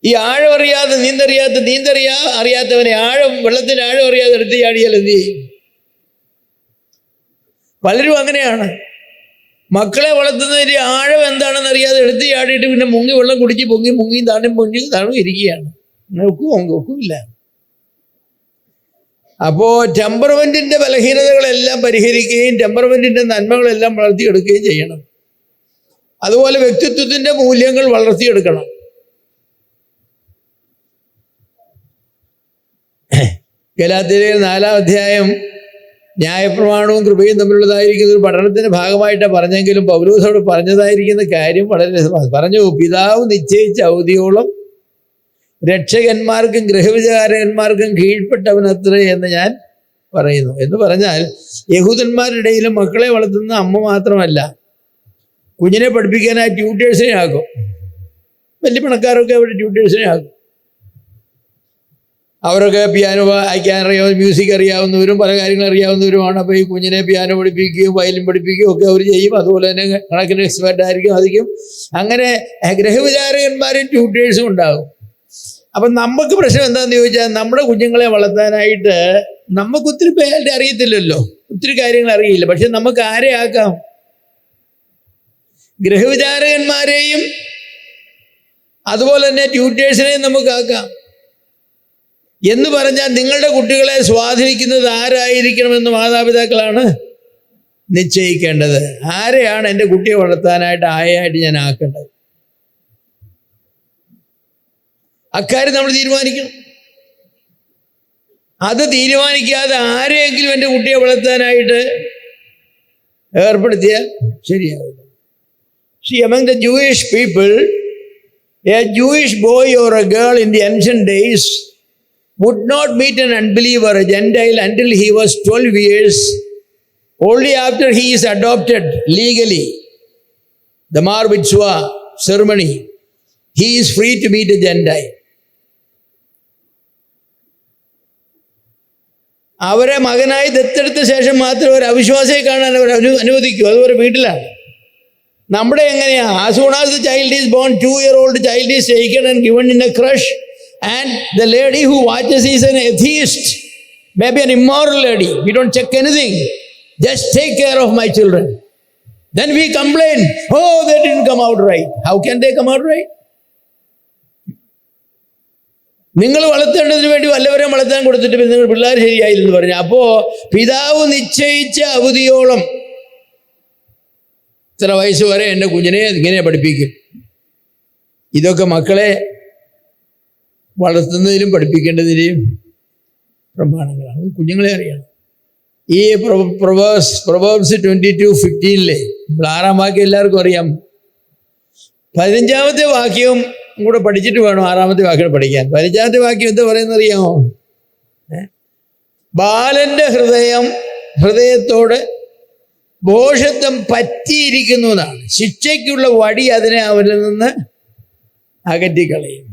ഈ ആഴം അറിയാതെ അറിയാത്തവനെ വെള്ളത്തിൽ ആഴം അറിയാതെ എടുത്ത് ചാടിയാൽ എന്ത് ചെയ്യും? പലരും അങ്ങനെയാണ്. മക്കളെ വളർത്തുന്നതിൻ്റെ ആഴം എന്താണെന്ന് അറിയാതെ എടുത്ത് ചാടിയിട്ട് പിന്നെ മുങ്ങി വെള്ളം കുടിച്ച് മുങ്ങി താണും ഇരിക്കുകയാണ്. ഒക്കുമില്ല. അപ്പോൾ ടെമ്പറമെന്റിന്റെ ബലഹീനതകളെല്ലാം പരിഹരിക്കുകയും ടെമ്പറമെന്റിന്റെ നന്മകളെല്ലാം വളർത്തിയെടുക്കുകയും ചെയ്യണം. അതുപോലെ വ്യക്തിത്വത്തിന്റെ മൂല്യങ്ങൾ വളർത്തിയെടുക്കണം. ഗലാത്യയിലെ 4-ാം അധ്യായം ന്യായപ്രമാണവും കൃപയും തമ്മിലുള്ളതായിരിക്കുന്ന ഒരു പഠനത്തിന്റെ ഭാഗമായിട്ടാണ് പറഞ്ഞെങ്കിലും പൗലോസോട് പറഞ്ഞതായിരിക്കുന്ന കാര്യം വളരെ രസമാണ്. പറഞ്ഞു, പിതാവ് നിശ്ചയിച്ച അവധിയോളം രക്ഷകന്മാർക്കും ഗൃഹവിചാരകന്മാർക്കും കീഴ്പ്പെട്ടവനത്രേ എന്ന് ഞാൻ പറയുന്നു. എന്ന് പറഞ്ഞാൽ യഹൂദന്മാരുടെ ഇടയിലും മക്കളെ വളർത്തുന്ന അമ്മ മാത്രമല്ല, കുഞ്ഞിനെ പഠിപ്പിക്കാനായി ട്യൂട്ടേഴ്സിനെ ആക്കും. വലിയ പണക്കാരൊക്കെ അവർ ട്യൂട്ടേഴ്സിനെ ആക്കും. അവരൊക്കെ പിയാനോ വായിക്കാൻ അറിയാവുന്ന, മ്യൂസിക് അറിയാവുന്നവരും പല കാര്യങ്ങൾ അറിയാവുന്നവരുമാണ്. അപ്പോൾ ഈ കുഞ്ഞിനെ പിയാനോ പഠിപ്പിക്കുകയും വയലിൻ പഠിപ്പിക്കുകയും ഒക്കെ അവർ ചെയ്യും. അതുപോലെ തന്നെ കണക്കിന് എക്സ്പേർട്ട് ആയിരിക്കും. അങ്ങനെ ഗൃഹവിചാരകന്മാരും ട്യൂട്ടേഴ്സും ഉണ്ടാകും. അപ്പം നമുക്ക് പ്രശ്നം എന്താണെന്ന് ചോദിച്ചാൽ, നമ്മുടെ കുഞ്ഞുങ്ങളെ വളർത്താനായിട്ട് നമുക്ക് ഒത്തിരി പേരുടെ അറിയത്തില്ലല്ലോ, ഒത്തിരി കാര്യങ്ങൾ അറിയില്ല. പക്ഷെ നമുക്ക് ആരെ ആക്കാം? ഗൃഹവിചാരകന്മാരെയും അതുപോലെ തന്നെ ട്യൂട്ടേഴ്സിനെയും നമുക്ക് ആക്കാം. എന്ന് പറഞ്ഞാൽ നിങ്ങളുടെ കുട്ടികളെ സ്വാധീനിക്കുന്നത് ആരായിരിക്കണമെന്ന് മാതാപിതാക്കളാണ് നിശ്ചയിക്കേണ്ടത്. ആരെയാണ് എൻ്റെ കുട്ടിയെ വളർത്താനായിട്ട് ആയിട്ട് ഞാൻ ആക്കേണ്ടത്? അക്കാര്യം നമ്മൾ തീരുമാനിക്കണം. അത് തീരുമാനിക്കാതെ ആരെയെങ്കിലും എൻ്റെ കുട്ടിയെ വളർത്താനായിട്ട് ഏർപ്പെടുത്തിയാൽ ശരിയാവില്ല. See, among the Jewish people, a Jewish boy or a girl in the ancient days would not meet an unbeliever, a Gentile, until he was 12 years. Only after he is adopted legally, the Mar Mitzvah ceremony, he is free to meet a Gentile. അവരെ മകനായി ദത്തെടുത്ത ശേഷം മാത്രം ഒരു അവിശ്വാസിയെ കാണാൻ അവർ അനുവദിക്കൂ. അതുപോലെ വീട്ടിലാണ്. നമ്മുടെ എങ്ങനെയാ? as soon as the child is born, 2-year-old child is taken and given in a crush, and the lady who watches is an atheist, maybe an immoral lady. We don't check anything. Just take care of my children. Then we complain, oh, they didn't come out right. How can they come out right? നിങ്ങൾ വളർത്തേണ്ടതിന് വേണ്ടി വല്ലവരെയും വളർത്താൻ കൊടുത്തിട്ട് നിങ്ങൾ പിള്ളേർ ശരിയായില്ലെന്ന് പറഞ്ഞു. അപ്പോൾ പിതാവ് നിശ്ചയിച്ച അവധിയോളം ഇത്ര വയസ്സ് വരെ എൻ്റെ കുഞ്ഞിനെ ഇങ്ങനെ പഠിപ്പിക്കും. ഇതൊക്കെ മക്കളെ വളർത്തുന്നതിലും പഠിപ്പിക്കേണ്ടതിലെയും പ്രമാണങ്ങളാണ്. കുഞ്ഞുങ്ങളെ അറിയണം. ഈ പ്രൊവേഴ്സ് 22:15 നമ്മൾ 6-ാം വാക്യം എല്ലാവർക്കും അറിയാം. 15-ാമത്തെ വാക്യവും കൂടെ പഠിച്ചിട്ട് വേണം 6-ാമത്തെ വാക്യം പഠിക്കാൻ. 15-ാമത്തെ വാക്യം എന്താ പറയുന്നത് അറിയാമോ? ബാലന്റെ ഹൃദയത്തോട് ഭോഷത്വം പറ്റിയിരിക്കുന്നു എന്നാണ്. ശിക്ഷയ്ക്കുള്ള വടി അതിനെ അവരിൽ നിന്ന് അകറ്റിക്കളയും.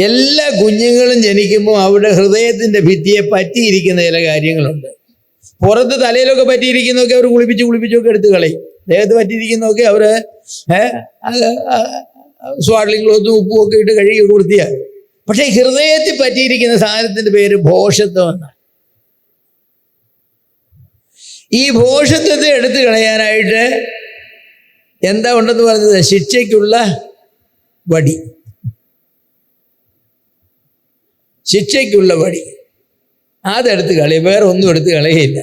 എല്ലാ കുഞ്ഞുങ്ങളും ജനിക്കുമ്പോൾ അവരുടെ ഹൃദയത്തിൻ്റെ ഭിത്തിയെ പറ്റിയിരിക്കുന്ന ചില കാര്യങ്ങളുണ്ട്. പുറത്ത് തലയിലൊക്കെ പറ്റിയിരിക്കുന്നതൊക്കെ അവർ കുളിപ്പിച്ചൊക്കെ എടുത്ത് കളയും. ദേഹത്ത് പറ്റിയിരിക്കുന്നതൊക്കെ അവർ സ്വാഡ്ലിംഗ് ക്ലോത്തും ഉപ്പും ഒക്കെ ഇട്ട് കഴുകി കൊടുത്തിയാൽ. പക്ഷേ ഹൃദയത്തിൽ പറ്റിയിരിക്കുന്ന സാധനത്തിൻ്റെ പേര് ഭോഷത്വം എന്നാണ്. ഈ ഭോഷത്വത്തെ എടുത്തു കളയാനായിട്ട് എന്താ ഉണ്ടെന്ന് പറഞ്ഞത്? ശിക്ഷയ്ക്കുള്ള വടി. ശിക്ഷയ്ക്കുള്ള വടി അതെടുത്ത് കളയും. വേറെ ഒന്നും എടുത്ത് കളയില്ല.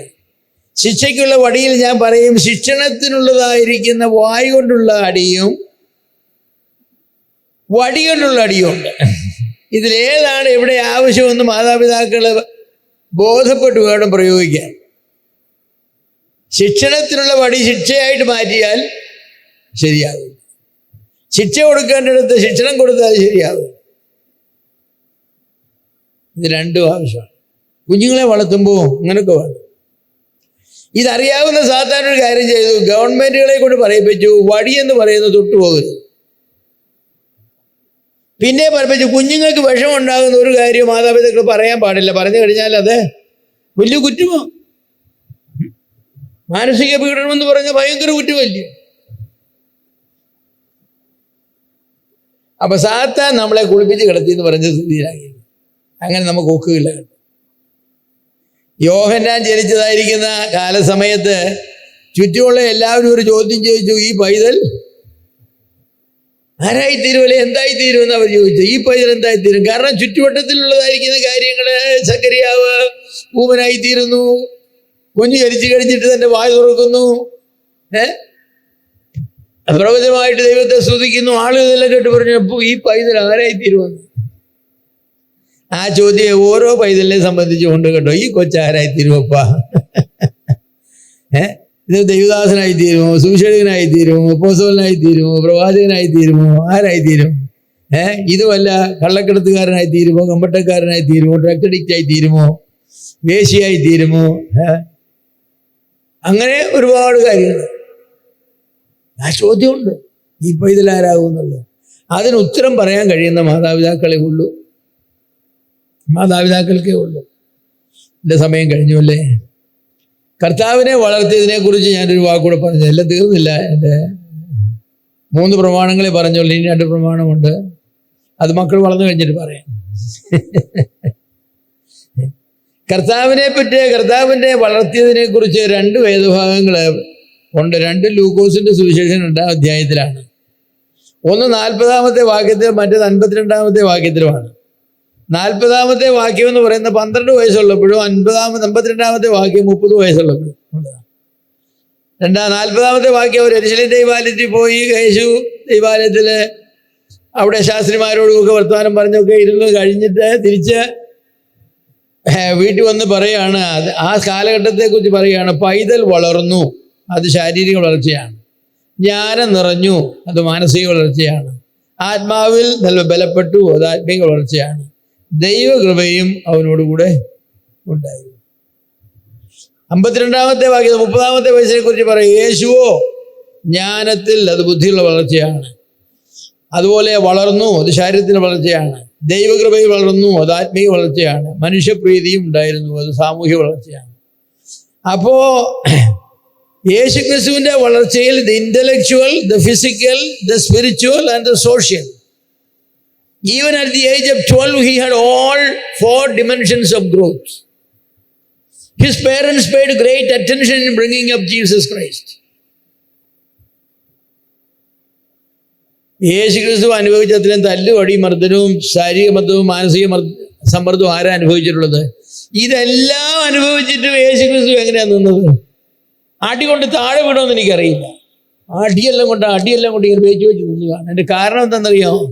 ശിക്ഷയ്ക്കുള്ള വടിയിൽ ഞാൻ പറയും, ശിക്ഷണത്തിനുള്ളതായിരിക്കുന്ന വായു കൊണ്ടുള്ള അടിയും വടി കൊണ്ടുള്ള അടിയും ഉണ്ട്. ഇതിലേതാണ് എവിടെ ആവശ്യമെന്ന് മാതാപിതാക്കൾ ബോധപ്പെട്ട് വേണം പ്രയോഗിക്കാൻ. ശിക്ഷണത്തിനുള്ള വടി ശിക്ഷയായിട്ട് മാറ്റിയാൽ ശരിയാകും. ശിക്ഷ കൊടുക്കേണ്ടടുത്ത് ശിക്ഷണം കൊടുത്താൽ ശരിയാകും. ഇത് രണ്ടും ആവശ്യമാണ്. കുഞ്ഞുങ്ങളെ വളർത്തുമ്പോൾ അങ്ങനെയൊക്കെ വേണം. ഇതറിയാവുന്ന സാധാരണ ഒരു കാര്യം ചെയ്തു. ഗവൺമെൻറ്റുകളെ കൊണ്ട് പറയിപ്പിച്ചു, വടിയെന്ന് പറയുന്നത് തൊട്ടുപോകരുത്. പിന്നെ പറയിപ്പിച്ചു, കുഞ്ഞുങ്ങൾക്ക് വിഷമം ഉണ്ടാകുന്ന ഒരു കാര്യം മാതാപിതാക്കൾ പറയാൻ പാടില്ല. പറഞ്ഞു കഴിഞ്ഞാൽ അത് വലിയ കുറ്റമോ? മാനസിക പീഡനം എന്ന് പറഞ്ഞാൽ ഭയങ്കര കുറ്റമല്ലേ? അപ്പൊ സാത്താൻ നമ്മളെ കുളിപ്പിച്ച് കിടത്തി എന്ന് പറഞ്ഞ സ്ഥിതിയിലാക്കി. അങ്ങനെ നമുക്ക് ഒക്കുകയില്ല. യോഹന്നാൻ ജനിച്ചതായിരിക്കുന്ന കാലസമയത്ത് ചുറ്റുമുള്ള എല്ലാവരും ഒരു ചോദ്യം ചോദിച്ചു, ഈ പൈതൽ ആരായിത്തീരുമല്ലേ, എന്തായിത്തീരുമെന്ന് അവർ ചോദിച്ചു. ഈ പൈതൽ എന്തായിത്തീരും? കാരണം ചുറ്റുവട്ടത്തിലുള്ളതായിരിക്കുന്ന കാര്യങ്ങൾ, സക്കറിയാവ് ഊമനായിത്തീരുന്നു, കുഞ്ഞ് ജനിച്ചു കഴിഞ്ഞിട്ട് തന്നെ വായ തുറക്കുന്നു, പ്രവചനമായിട്ട് ദൈവത്തെ സ്തുതിക്കുന്നു. ആളുകളെല്ലാം കേട്ട് പറഞ്ഞു, ഈ പൈതൽ ആരായിത്തീരുമെന്ന്. ആ ചോദ്യം ഓരോ പൈതലിനെ സംബന്ധിച്ചുകൊണ്ട് കേട്ടോ, ഈ കൊച്ചാരായിത്തീരുമപ്പാ? ഇത് ദൈവദാസനായിത്തീരുമോ, സുവിശേഷകനായിത്തീരുമോ, അപ്പോസ്തലനായിത്തീരുമോ, പ്രവാചകനായിത്തീരുമോ, ആരായിത്തീരും? ഇത് വല്ല കള്ളക്കടത്തുകാരനായിത്തീരുമോ, കമ്പട്ടക്കാരനായിത്തീരുമോ, ഡ്രഗ് അഡിക്റ്റ് ആയിത്തീരുമോ, വേശ്യയായിത്തീരുമോ? അങ്ങനെ ഒരുപാട് കാര്യങ്ങൾ. ആ ചോദ്യമുണ്ട്, ഈ പൈതൽ ആരാകുന്നുള്ളത്. അതിന് ഉത്തരം പറയാൻ കഴിയുന്ന മാതാപിതാക്കളേ ഉള്ളൂ, മാതാപിതാക്കൾക്കേ ഉള്ളൂ. എൻ്റെ സമയം കഴിഞ്ഞു അല്ലേ? കർത്താവിനെ വളർത്തിയതിനെ കുറിച്ച് ഞാനൊരു വാക്കുകൂടെ പറഞ്ഞു. എല്ലാം തീർന്നില്ല. എൻ്റെ 3 പ്രമാണങ്ങളെ പറഞ്ഞുള്ളൂ. ഇനി 2 പ്രമാണമുണ്ട്. അത് മക്കൾ വളർന്നു കഴിഞ്ഞിട്ട് പറയാം. കർത്താവിൻ്റെ വളർത്തിയതിനെ കുറിച്ച് 2 വേദഭാഗങ്ങൾ ഉണ്ട്. 2 ലൂക്കോസിന്റെ സുവിശേഷം 2-ാം അധ്യായത്തിലാണ്. ഒന്ന് 40-ാമത്തെ വാക്യത്തിൽ, മറ്റേത് 52-ാമത്തെ വാക്യത്തിലുമാണ്. 40-ാമത്തെ വാക്യം എന്ന് പറയുന്നത് 12 വയസ്സുള്ളപ്പോഴും 52-ാമത്തെ വാക്യം 30 വയസ്സുള്ളപ്പോഴും. 40-ാമത്തെ വാക്യം അവർ യെരൂശലേം ദൈവാലയത്തിൽ പോയി. യേശു ദൈവാലയത്തിൽ അവിടെ ശാസ്ത്രിമാരോടുമൊക്കെ വർത്തമാനം പറഞ്ഞൊക്കെ ഇരുന്ന് കഴിഞ്ഞിട്ട് തിരിച്ച് വീട്ടിൽ വന്ന് പറയാണ്, അത് ആ കാലഘട്ടത്തെക്കുറിച്ച് പറയുകയാണ്, പൈതൽ വളർന്നു, അത് ശാരീരിക വളർച്ചയാണ്. ജ്ഞാനം നിറഞ്ഞു, അത് മാനസിക വളർച്ചയാണ്. ആത്മാവിൽ നല്ല ബലപ്പെട്ടു, അത് ആത്മീക വളർച്ചയാണ്. ദൈവകൃപയും അവനോടുകൂടെ ഉണ്ടായി. 52-ാമത്തെ വാക്യം 30-ാമത്തെ വയസ്സിനെ കുറിച്ച് പറയും, യേശുവോ ജ്ഞാനത്തിൽ, അത് ബുദ്ധിയുള്ള വളർച്ചയാണ്. അതുപോലെ വളർന്നു, അത് ശരീരത്തിൻ്റെ വളർച്ചയാണ്. ദൈവകൃപയിൽ വളർന്നു, അത് ആത്മീയ വളർച്ചയാണ്. മനുഷ്യപ്രീതിയും ഉണ്ടായിരുന്നു, അത് സാമൂഹ്യ വളർച്ചയാണ്. അപ്പോ യേശുക്രിസ്തുവിന്റെ വളർച്ചയിൽ the intellectual, the physical, the spiritual and the social. Even at the age of 12, he had all 4 dimensions of growth. His parents paid great attention in bringing up Jesus Christ. യേശുക്രിസ്തു അനുഭവിച്ച അത്രയും തല്ലുവടി മർദ്ദനവും ശാരീരിക മർദ്ദവും മാനസിക സമ്മർദ്ദവും ആരാ അനുഭവിച്ചിട്ടുള്ളത്? ഇതെല്ലാം അനുഭവിച്ചിട്ടും യേശുക്രിസ്തു എങ്ങനെയാണ് നിന്നത്? അടി കൊണ്ട് താഴെ വീണമെന്ന് എനിക്കറിയില്ല. അടിയെല്ലാം കൊണ്ട് ഇങ്ങനെ വെച്ച് നിന്നതാണ്. അതിൻ്റെ കാരണം എന്താണെന്നറിയാമോ?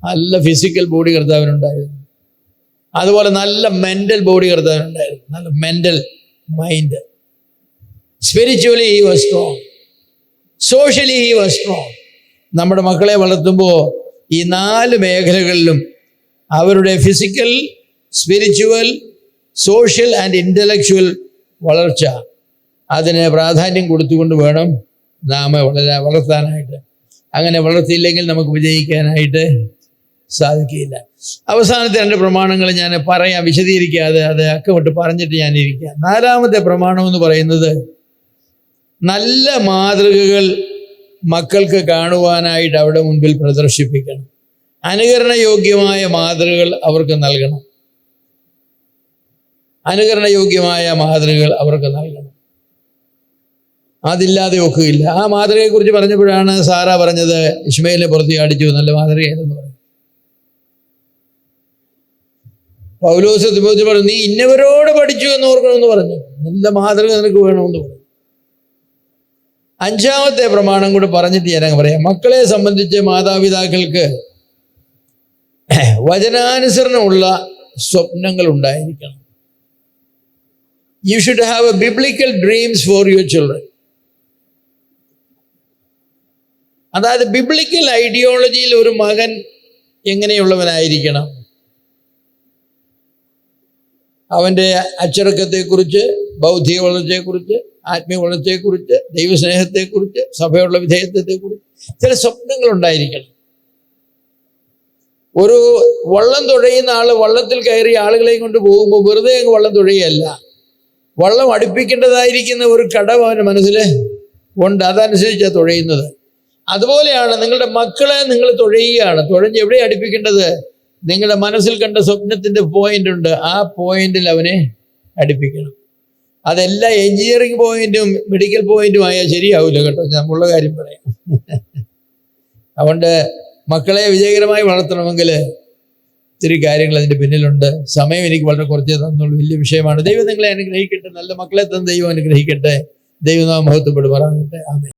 നല്ല ഫിസിക്കൽ ബോഡി കർത്താവിനുണ്ടായിരുന്നു. അതുപോലെ നല്ല മെൻ്റൽ ബോഡി കർത്താവിനുണ്ടായിരുന്നു. നല്ല mental mind. Spiritually he was strong, socially he was strong. നമ്മുടെ മക്കളെ വളർത്തുമ്പോൾ ഈ 4 മേഖലകളിലും അവരുടെ physical, spiritual, social and intellectual വളർച്ച, അതിന് പ്രാധാന്യം കൊടുത്തുകൊണ്ട് വേണം നാം വളർത്താനായിട്ട്. അങ്ങനെ വളർത്തിയില്ലെങ്കിൽ നമുക്ക് വിജയിക്കാനായിട്ട് സാധിക്കില്ല. അവസാനത്തെ 2 പ്രമാണങ്ങൾ ഞാൻ പറയാം, വിശദീകരിക്കാതെ അത് അക്കമിട്ട് പറഞ്ഞിട്ട് ഞാനിരിക്കാം. 4-ാമത്തെ പ്രമാണം എന്ന് പറയുന്നത്, നല്ല മാതൃകകൾ മക്കൾക്ക് കാണുവാനായിട്ട് അവിടെ മുൻപിൽ പ്രദർശിപ്പിക്കണം. അനുകരണയോഗ്യമായ മാതൃകകൾ അവർക്ക് നൽകണം. അനുകരണയോഗ്യമായ മാതൃകകൾ അവർക്ക് നൽകണം. അതില്ലാതെ ഒക്കുകയില്ല. ആ മാതൃകയെക്കുറിച്ച് പറഞ്ഞപ്പോഴാണ് സാറ പറഞ്ഞത്, ഇശ്മയേലിനെ പുറത്തിയാടിച്ചു, നല്ല മാതൃകയാണെന്ന് പറഞ്ഞു. പൗലോസ് തിമോഥെയോസിനോട് പറഞ്ഞു, നീ ഇന്നവരോട് പഠിച്ചു എന്ന് ഓർക്കണമെന്ന് പറഞ്ഞു. നല്ല മാതൃക നിനക്ക് വേണമെന്ന് പറഞ്ഞു. 5-ാമത്തെ പ്രമാണം കൂടെ പറഞ്ഞിട്ട് ഞാനങ്ങ് പറയാം. മക്കളെ സംബന്ധിച്ച് മാതാപിതാക്കൾക്ക് വചനാനുസരണമുള്ള സ്വപ്നങ്ങൾ ഉണ്ടായിരിക്കണം. You should have a biblical dreams for your children. അതായത് ബിബ്ലിക്കൽ ഐഡിയോളജിയിൽ ഒരു മകൻ എങ്ങനെയുള്ളവനായിരിക്കണം, അവൻ്റെ അച്ചടക്കത്തെക്കുറിച്ച്, ബൗദ്ധിക വളർച്ചയെക്കുറിച്ച്, ആത്മീയ വളർച്ചയെക്കുറിച്ച്, ദൈവസ്നേഹത്തെക്കുറിച്ച്, സഭയുള്ള വിധേയത്വത്തെക്കുറിച്ച് ചില സ്വപ്നങ്ങൾ ഉണ്ടായിരിക്കണം. ഒരു വള്ളം തുഴയുന്ന ആൾ വള്ളത്തിൽ കയറി ആളുകളെയും കൊണ്ട് പോകുമ്പോൾ വെറുതെ അങ്ങ് വള്ളം തുഴയല്ല, വള്ളം അടുപ്പിക്കേണ്ടതായിരിക്കുന്ന ഒരു കടവ് അവൻ്റെ മനസ്സിൽ ഉണ്ട്. അതനുസരിച്ചാണ് തുഴയുന്നത്. അതുപോലെയാണ് നിങ്ങളുടെ മക്കളെ നിങ്ങൾ തുഴയുകയാണ്. തുഴഞ്ഞ് എവിടെ അടുപ്പിക്കേണ്ടത്? നിങ്ങളുടെ മനസ്സിൽ കണ്ട സ്വപ്നത്തിൻ്റെ പോയിന്റ് ഉണ്ട്, ആ പോയിന്റിൽ അവനെ അടുപ്പിക്കണം. അതെല്ലാം എൻജിനീയറിംഗ് പോയിന്റും മെഡിക്കൽ പോയിന്റും ആയാൽ ശരിയാവില്ല കേട്ടോ, നമ്മളുള്ള കാര്യം പറയാം. അതുകൊണ്ട് മക്കളെ വിജയകരമായി വളർത്തണമെങ്കിൽ ഒത്തിരി കാര്യങ്ങൾ അതിൻ്റെ പിന്നിലുണ്ട്. സമയം എനിക്ക് വളരെ കുറച്ചേ തന്നുള്ളൂ, വലിയ വിഷയമാണ്. ദൈവം നിങ്ങളെ അനുഗ്രഹിക്കട്ടെ, നല്ല മക്കളെ തന്നെ ദൈവം അനുഗ്രഹിക്കട്ടെ. ദൈവനാമം മഹത്വപ്പെടുമാറാകട്ടെ. ആമേൻ.